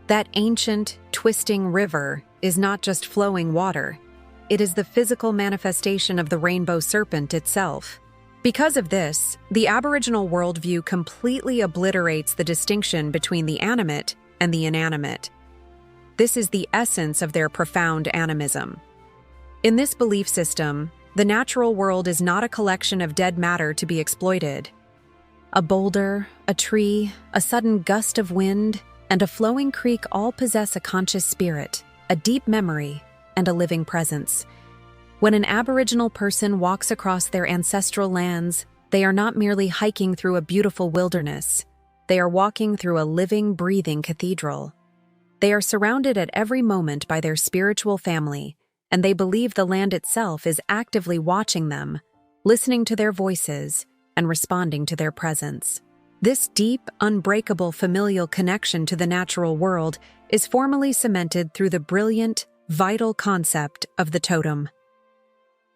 That ancient, twisting river is not just flowing water. It is the physical manifestation of the rainbow serpent itself. Because of this, the Aboriginal worldview completely obliterates the distinction between the animate and the inanimate. This is the essence of their profound animism. In this belief system, the natural world is not a collection of dead matter to be exploited. A boulder, a tree, a sudden gust of wind, and a flowing creek all possess a conscious spirit, a deep memory, and a living presence. When an Aboriginal person walks across their ancestral lands, they are not merely hiking through a beautiful wilderness. They are walking through a living, breathing cathedral. They are surrounded at every moment by their spiritual family, and they believe the land itself is actively watching them, listening to their voices, and responding to their presence. This deep, unbreakable familial connection to the natural world is formally cemented through the brilliant, vital concept of the totem.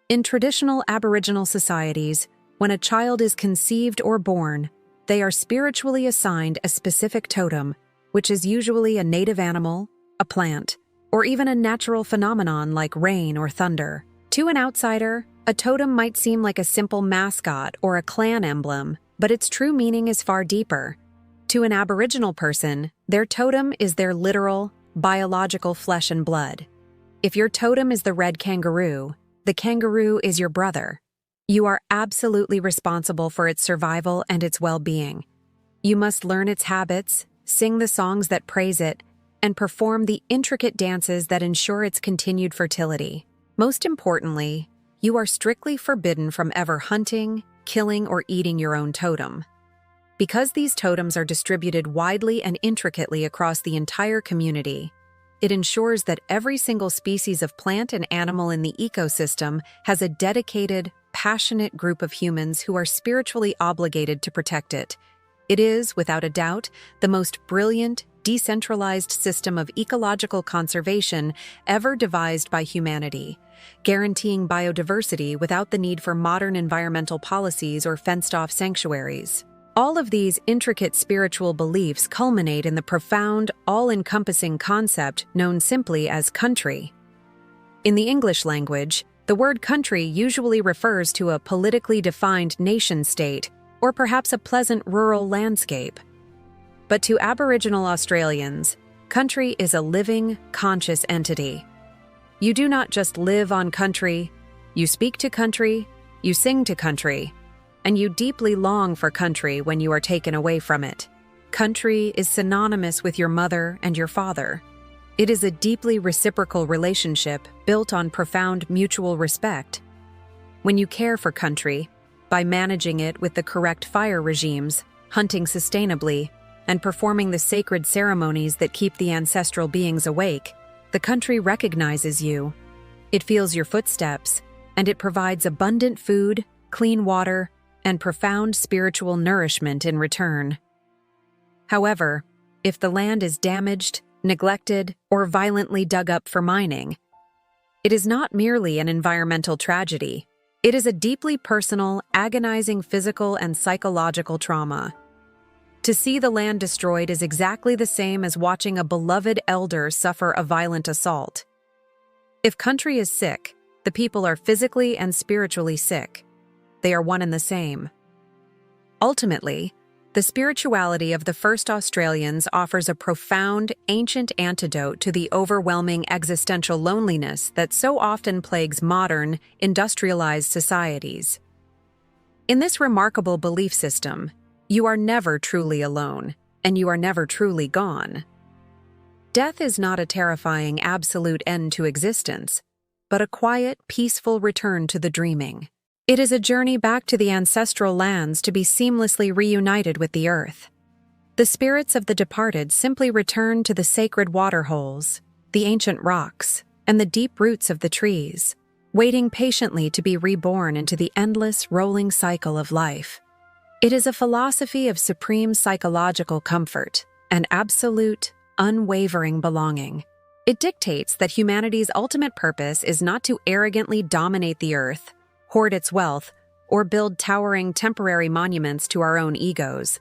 In traditional Aboriginal societies, when a child is conceived or born, they are spiritually assigned a specific totem, which is usually a native animal, a plant, or even a natural phenomenon like rain or thunder. To an outsider, a totem might seem like a simple mascot or a clan emblem, but its true meaning is far deeper. To an Aboriginal person, their totem is their literal, biological flesh and blood. If your totem is the red kangaroo, the kangaroo is your brother. You are absolutely responsible for its survival and its well-being. You must learn its habits, sing the songs that praise it, and perform the intricate dances that ensure its continued fertility. Most importantly, you are strictly forbidden from ever hunting, killing, or eating your own totem. Because these totems are distributed widely and intricately across the entire community, it ensures that every single species of plant and animal in the ecosystem has a dedicated, passionate group of humans who are spiritually obligated to protect it. It is, without a doubt, the most brilliant, decentralized system of ecological conservation ever devised by humanity, guaranteeing biodiversity without the need for modern environmental policies or fenced-off sanctuaries. All of these intricate spiritual beliefs culminate in the profound, all-encompassing concept known simply as country. In the English language, the word country usually refers to a politically defined nation-state or perhaps a pleasant rural landscape. But to Aboriginal Australians, country is a living, conscious entity. You do not just live on country, you speak to country, you sing to country, and you deeply long for country when you are taken away from it. Country is synonymous with your mother and your father. It is a deeply reciprocal relationship built on profound mutual respect. When you care for country, by managing it with the correct fire regimes, hunting sustainably, and performing the sacred ceremonies that keep the ancestral beings awake, the country recognizes you. It feels your footsteps, and it provides abundant food, clean water, and profound spiritual nourishment in return. However, if the land is damaged, neglected, or violently dug up for mining, it is not merely an environmental tragedy. It is a deeply personal, agonizing physical and psychological trauma. To see the land destroyed is exactly the same as watching a beloved elder suffer a violent assault. If country is sick, the people are physically and spiritually sick. They are one and the same. Ultimately, the spirituality of the first Australians offers a profound, ancient antidote to the overwhelming existential loneliness that so often plagues modern, industrialized societies. In this remarkable belief system, you are never truly alone, and you are never truly gone. Death is not a terrifying absolute end to existence, but a quiet, peaceful return to the dreaming. It is a journey back to the ancestral lands to be seamlessly reunited with the earth. The spirits of the departed simply return to the sacred waterholes, the ancient rocks, and the deep roots of the trees, waiting patiently to be reborn into the endless, rolling cycle of life. It is a philosophy of supreme psychological comfort and absolute, unwavering belonging. It dictates that humanity's ultimate purpose is not to arrogantly dominate the earth, hoard its wealth, or build towering temporary monuments to our own egos.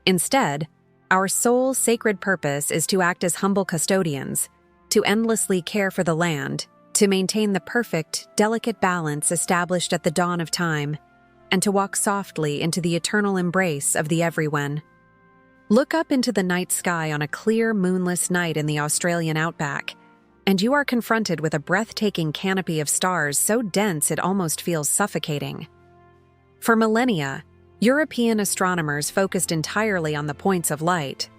Instead, our sole sacred purpose is to act as humble custodians, to endlessly care for the land, to maintain the perfect, delicate balance established at the dawn of time, and to walk softly into the eternal embrace of the everyone. Look up into the night sky on a clear, moonless night in the Australian outback, and you are confronted with a breathtaking canopy of stars so dense it almost feels suffocating. For millennia, European astronomers focused entirely on the points of light,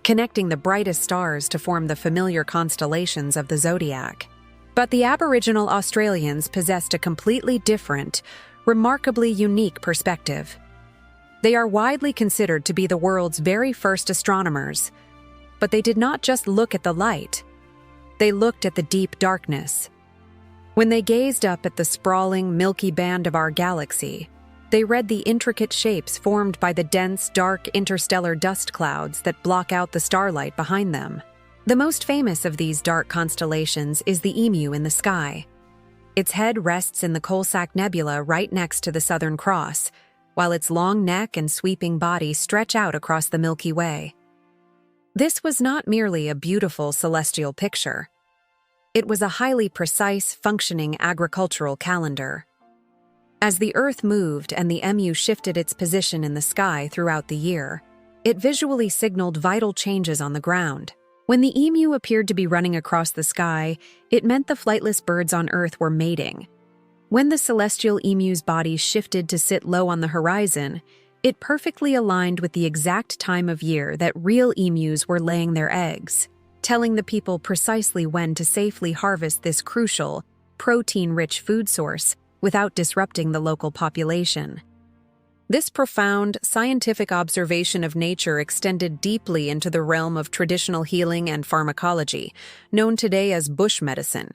connecting the brightest stars to form the familiar constellations of the zodiac. But the Aboriginal Australians possessed a completely different, remarkably unique perspective. They are widely considered to be the world's very first astronomers, but they did not just look at the light. They looked at the deep darkness. When they gazed up at the sprawling, milky band of our galaxy, they read the intricate shapes formed by the dense, dark interstellar dust clouds that block out the starlight behind them. The most famous of these dark constellations is the Emu in the sky. Its head rests in the Coalsack Nebula right next to the Southern Cross, while its long neck and sweeping body stretch out across the Milky Way. This was not merely a beautiful celestial picture. It was a highly precise, functioning agricultural calendar. As the Earth moved and the Emu shifted its position in the sky throughout the year, it visually signaled vital changes on the ground. When the Emu appeared to be running across the sky, it meant the flightless birds on Earth were mating. When the celestial emu's body shifted to sit low on the horizon, it perfectly aligned with the exact time of year that real emus were laying their eggs, telling the people precisely when to safely harvest this crucial, protein-rich food source without disrupting the local population. This profound, scientific observation of nature extended deeply into the realm of traditional healing and pharmacology, known today as bush medicine.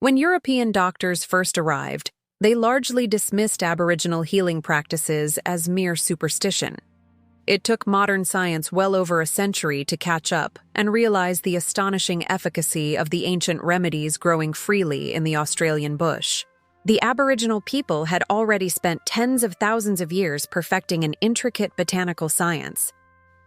When European doctors first arrived, they largely dismissed Aboriginal healing practices as mere superstition. It took modern science well over a century to catch up and realize the astonishing efficacy of the ancient remedies growing freely in the Australian bush. The Aboriginal people had already spent tens of thousands of years perfecting an intricate botanical science.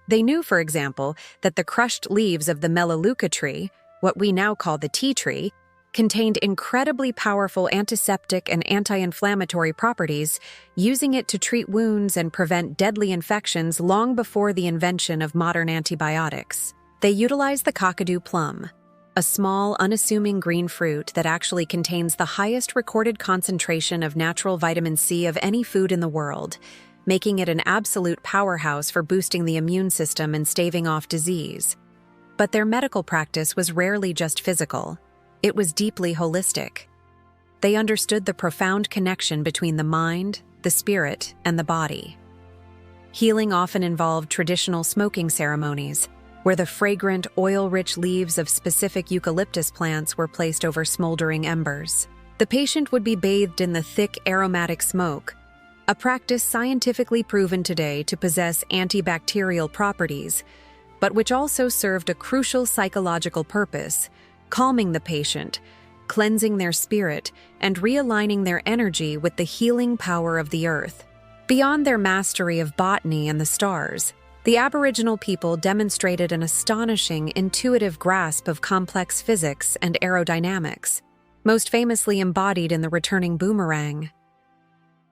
They knew, for example, that the crushed leaves of the melaleuca tree, what we now call the tea tree, contained incredibly powerful antiseptic and anti-inflammatory properties, using it to treat wounds and prevent deadly infections long before the invention of modern antibiotics. They utilized the kakadu plum, a small, unassuming green fruit that actually contains the highest recorded concentration of natural vitamin C of any food in the world, making it an absolute powerhouse for boosting the immune system and staving off disease. But their medical practice was rarely just physical. It was deeply holistic. They understood the profound connection between the mind, the spirit, and the body. Healing often involved traditional smoking ceremonies, where the fragrant, oil-rich leaves of specific eucalyptus plants were placed over smoldering embers. The patient would be bathed in the thick, aromatic smoke, a practice scientifically proven today to possess antibacterial properties, but which also served a crucial psychological purpose, calming the patient, cleansing their spirit, and realigning their energy with the healing power of the earth. Beyond their mastery of botany and the stars, the Aboriginal people demonstrated an astonishing, intuitive grasp of complex physics and aerodynamics, most famously embodied in the returning boomerang.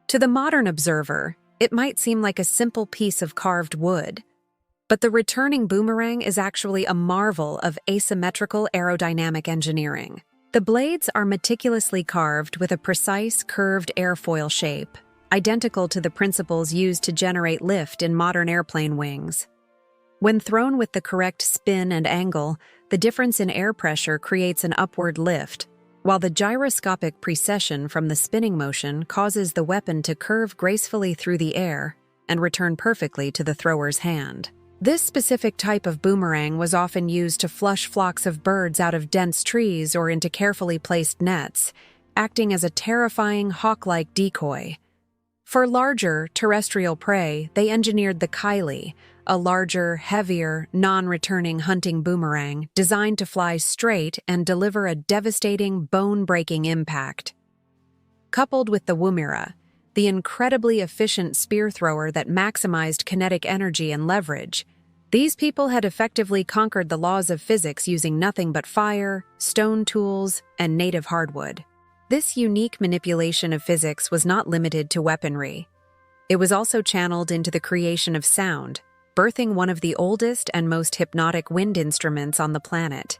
To the modern observer, it might seem like a simple piece of carved wood, but the returning boomerang is actually a marvel of asymmetrical aerodynamic engineering. The blades are meticulously carved with a precise, curved airfoil shape, identical to the principles used to generate lift in modern airplane wings. When thrown with the correct spin and angle, the difference in air pressure creates an upward lift, while the gyroscopic precession from the spinning motion causes the weapon to curve gracefully through the air and return perfectly to the thrower's hand. This specific type of boomerang was often used to flush flocks of birds out of dense trees or into carefully placed nets, acting as a terrifying hawk-like decoy. For larger, terrestrial prey, they engineered the kylie, a larger, heavier, non-returning hunting boomerang designed to fly straight and deliver a devastating, bone-breaking impact. Coupled with the woomera, the incredibly efficient spear thrower that maximized kinetic energy and leverage, these people had effectively conquered the laws of physics using nothing but fire, stone tools, and native hardwood. This unique manipulation of physics was not limited to weaponry. It was also channeled into the creation of sound, birthing one of the oldest and most hypnotic wind instruments on the planet.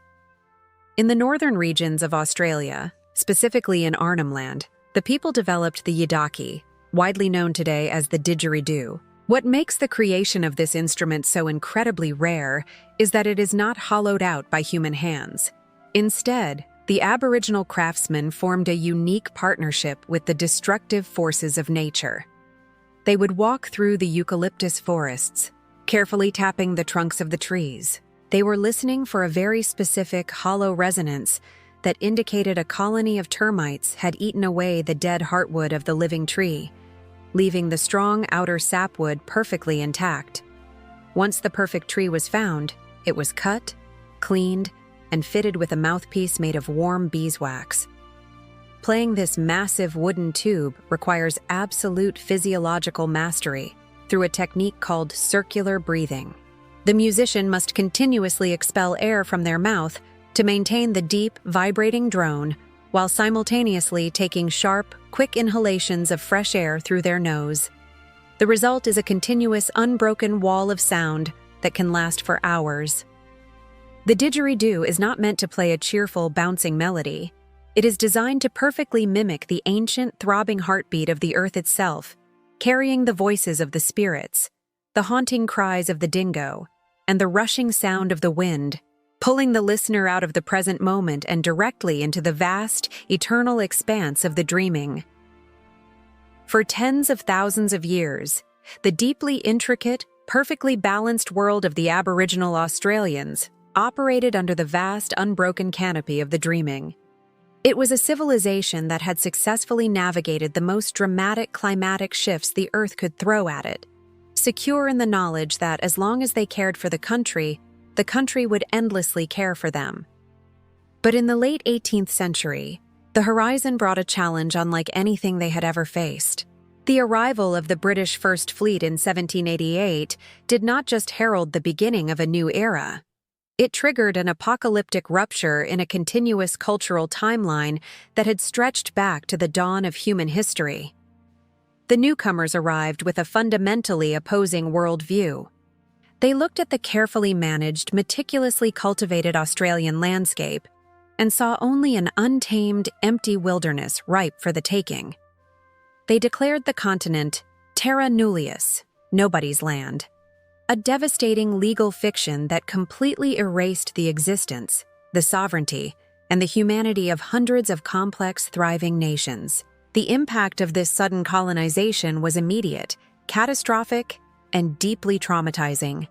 In the northern regions of Australia, specifically in Arnhem Land, the people developed the yidaki, widely known today as the didgeridoo. What makes the creation of this instrument so incredibly rare is that it is not hollowed out by human hands. Instead, the Aboriginal craftsmen formed a unique partnership with the destructive forces of nature. They would walk through the eucalyptus forests, carefully tapping the trunks of the trees. They were listening for a very specific hollow resonance that indicated a colony of termites had eaten away the dead heartwood of the living tree, leaving the strong outer sapwood perfectly intact. Once the perfect tree was found, it was cut, cleaned, and fitted with a mouthpiece made of warm beeswax. Playing this massive wooden tube requires absolute physiological mastery through a technique called circular breathing. The musician must continuously expel air from their mouth to maintain the deep, vibrating drone while simultaneously taking sharp, quick inhalations of fresh air through their nose. The result is a continuous, unbroken wall of sound that can last for hours. The didgeridoo is not meant to play a cheerful, bouncing melody. It is designed to perfectly mimic the ancient, throbbing heartbeat of the earth itself, carrying the voices of the spirits, the haunting cries of the dingo, and the rushing sound of the wind, pulling the listener out of the present moment and directly into the vast, eternal expanse of the dreaming. For tens of thousands of years, the deeply intricate, perfectly balanced world of the Aboriginal Australians operated under the vast, unbroken canopy of the dreaming. It was a civilization that had successfully navigated the most dramatic climatic shifts the Earth could throw at it, secure in the knowledge that as long as they cared for the country would endlessly care for them. But in the late 18th century, the horizon brought a challenge unlike anything they had ever faced. The arrival of the British First Fleet in 1788 did not just herald the beginning of a new era. It triggered an apocalyptic rupture in a continuous cultural timeline that had stretched back to the dawn of human history. The newcomers arrived with a fundamentally opposing worldview. They looked at the carefully managed, meticulously cultivated Australian landscape and saw only an untamed, empty wilderness ripe for the taking. They declared the continent terra nullius, nobody's land, a devastating legal fiction that completely erased the existence, the sovereignty, and the humanity of hundreds of complex, thriving nations. The impact of this sudden colonization was immediate, catastrophic, and deeply traumatizing.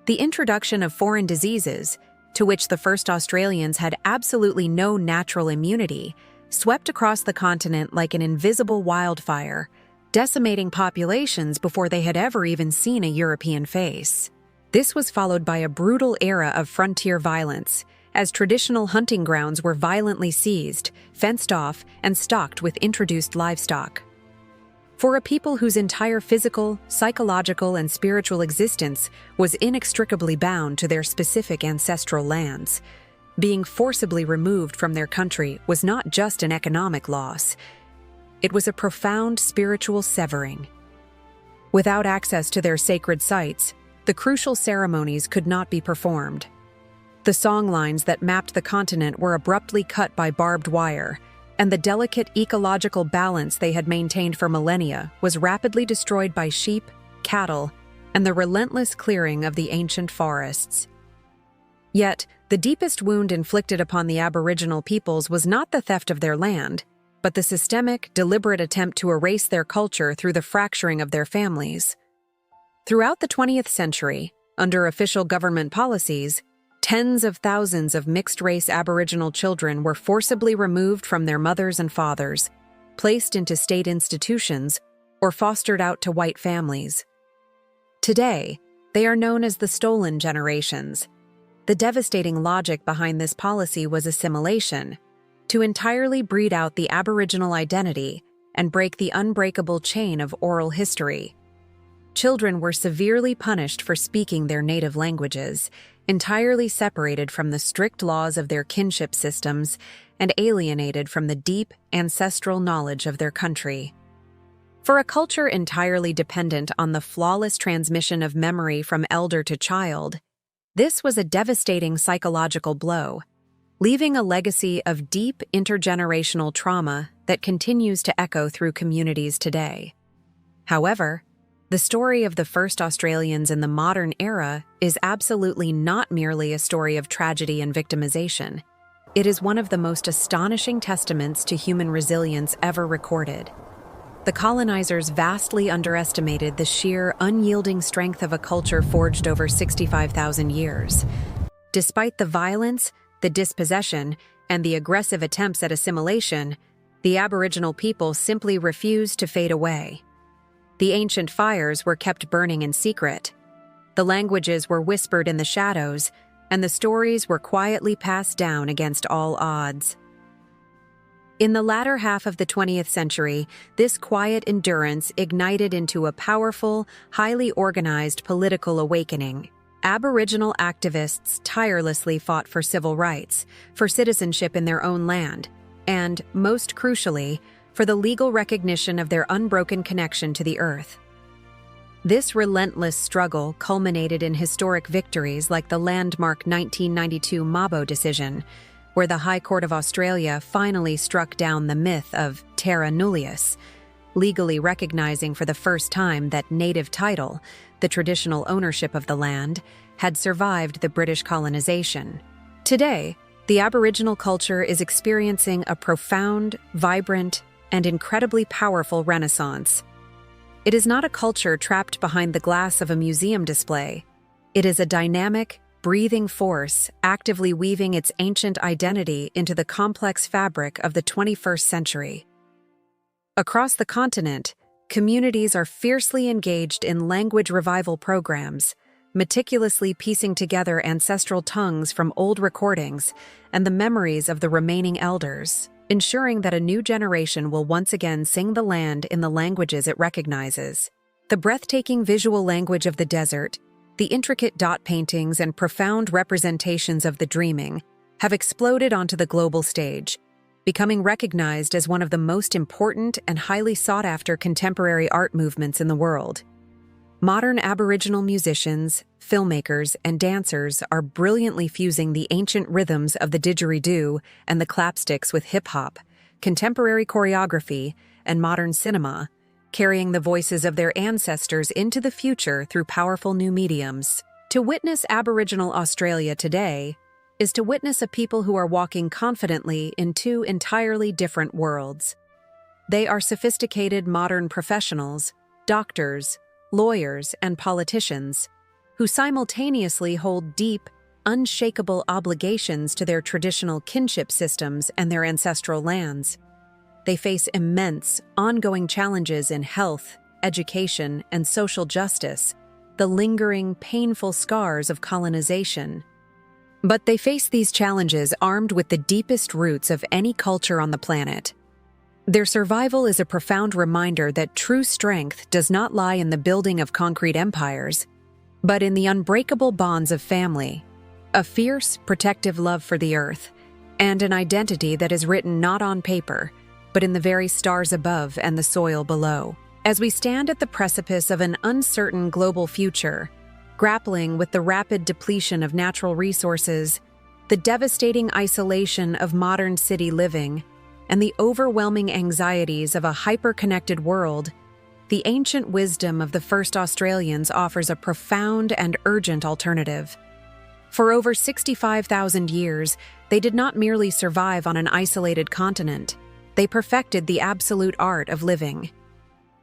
The introduction of foreign diseases, to which the first Australians had absolutely no natural immunity, swept across the continent like an invisible wildfire, decimating populations before they had ever even seen a European face. This was followed by a brutal era of frontier violence, as traditional hunting grounds were violently seized, fenced off, and stocked with introduced livestock. For a people whose entire physical, psychological, and spiritual existence was inextricably bound to their specific ancestral lands, being forcibly removed from their country was not just an economic loss. It was a profound spiritual severing. Without access to their sacred sites, the crucial ceremonies could not be performed. The songlines that mapped the continent were abruptly cut by barbed wire, and the delicate ecological balance they had maintained for millennia was rapidly destroyed by sheep, cattle, and the relentless clearing of the ancient forests. Yet, the deepest wound inflicted upon the Aboriginal peoples was not the theft of their land, but the systemic, deliberate attempt to erase their culture through the fracturing of their families. Throughout the 20th century, under official government policies, tens of thousands of mixed-race Aboriginal children were forcibly removed from their mothers and fathers, placed into state institutions, or fostered out to white families. Today, they are known as the stolen generations. The devastating logic behind this policy was assimilation, to entirely breed out the Aboriginal identity and break the unbreakable chain of oral history. Children were severely punished for speaking their native languages, entirely separated from the strict laws of their kinship systems, and alienated from the deep ancestral knowledge of their country. For a culture entirely dependent on the flawless transmission of memory from elder to child, this was a devastating psychological blow, leaving a legacy of deep intergenerational trauma that continues to echo through communities today. However, the story of the first Australians in the modern era is absolutely not merely a story of tragedy and victimization. It is one of the most astonishing testaments to human resilience ever recorded. The colonizers vastly underestimated the sheer, unyielding strength of a culture forged over 65,000 years. Despite the violence, the dispossession, and the aggressive attempts at assimilation, the Aboriginal people simply refused to fade away. The ancient fires were kept burning in secret. The languages were whispered in the shadows, and the stories were quietly passed down against all odds. In the latter half of the 20th century, this quiet endurance ignited into a powerful, highly organized political awakening. Aboriginal activists tirelessly fought for civil rights, for citizenship in their own land, and, most crucially, for the legal recognition of their unbroken connection to the earth. This relentless struggle culminated in historic victories like the landmark 1992 Mabo decision, where the High Court of Australia finally struck down the myth of terra nullius, legally recognizing for the first time that native title, the traditional ownership of the land, had survived the British colonization. Today, the Aboriginal culture is experiencing a profound, vibrant, and incredibly powerful renaissance. It is not a culture trapped behind the glass of a museum display. It is a dynamic, breathing force actively weaving its ancient identity into the complex fabric of the 21st century. Across the continent, communities are fiercely engaged in language revival programs, meticulously piecing together ancestral tongues from old recordings and the memories of the remaining elders, ensuring that a new generation will once again sing the land in the languages it recognizes. The breathtaking visual language of the desert, the intricate dot paintings and profound representations of the dreaming have exploded onto the global stage, becoming recognized as one of the most important and highly sought-after contemporary art movements in the world. Modern Aboriginal musicians, filmmakers, and dancers are brilliantly fusing the ancient rhythms of the didgeridoo and the clapsticks with hip-hop, contemporary choreography, and modern cinema, carrying the voices of their ancestors into the future through powerful new mediums. To witness Aboriginal Australia today is to witness a people who are walking confidently in two entirely different worlds. They are sophisticated modern professionals, doctors, lawyers, and politicians, who simultaneously hold deep, unshakable obligations to their traditional kinship systems and their ancestral lands. They face immense, ongoing challenges in health, education, and social justice, the lingering, painful scars of colonization. But they face these challenges armed with the deepest roots of any culture on the planet. Their survival is a profound reminder that true strength does not lie in the building of concrete empires, but in the unbreakable bonds of family, a fierce, protective love for the earth, and an identity that is written not on paper, but in the very stars above and the soil below. As we stand at the precipice of an uncertain global future, grappling with the rapid depletion of natural resources, the devastating isolation of modern city living, and the overwhelming anxieties of a hyper-connected world, the ancient wisdom of the first Australians offers a profound and urgent alternative. For over 65,000 years, they did not merely survive on an isolated continent, they perfected the absolute art of living.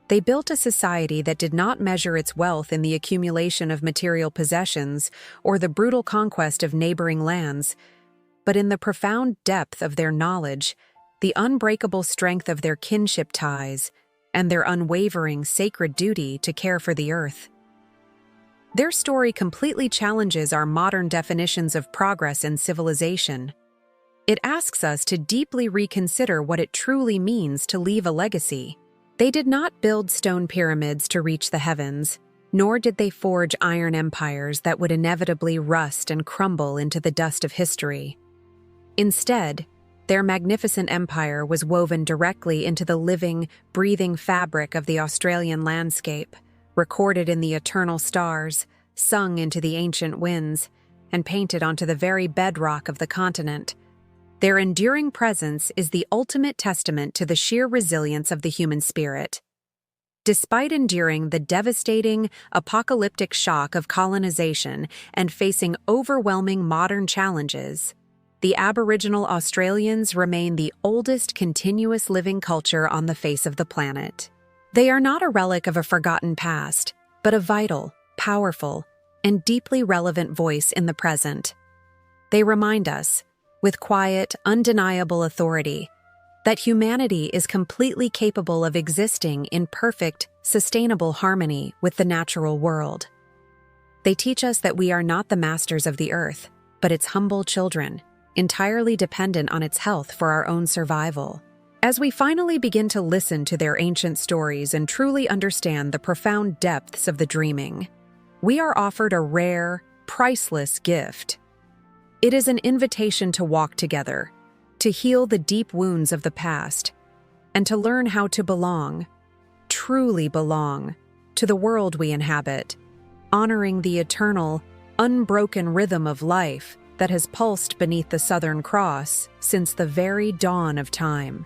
They built a society that did not measure its wealth in the accumulation of material possessions or the brutal conquest of neighboring lands, but in the profound depth of their knowledge, the unbreakable strength of their kinship ties, and their unwavering sacred duty to care for the earth. Their story completely challenges our modern definitions of progress and civilization. It asks us to deeply reconsider what it truly means to leave a legacy. They did not build stone pyramids to reach the heavens, nor did they forge iron empires that would inevitably rust and crumble into the dust of history. Instead, their magnificent empire was woven directly into the living, breathing fabric of the Australian landscape, recorded in the eternal stars, sung into the ancient winds, and painted onto the very bedrock of the continent. Their enduring presence is the ultimate testament to the sheer resilience of the human spirit. Despite enduring the devastating, apocalyptic shock of colonization and facing overwhelming modern challenges, the Aboriginal Australians remain the oldest continuous living culture on the face of the planet. They are not a relic of a forgotten past, but a vital, powerful, and deeply relevant voice in the present. They remind us, with quiet, undeniable authority, that humanity is completely capable of existing in perfect, sustainable harmony with the natural world. They teach us that we are not the masters of the earth, but its humble children, entirely dependent on its health for our own survival. As we finally begin to listen to their ancient stories and truly understand the profound depths of the dreaming, we are offered a rare, priceless gift. It is an invitation to walk together, to heal the deep wounds of the past, and to learn how to belong, truly belong, to the world we inhabit, honoring the eternal, unbroken rhythm of life that has pulsed beneath the Southern Cross since the very dawn of time.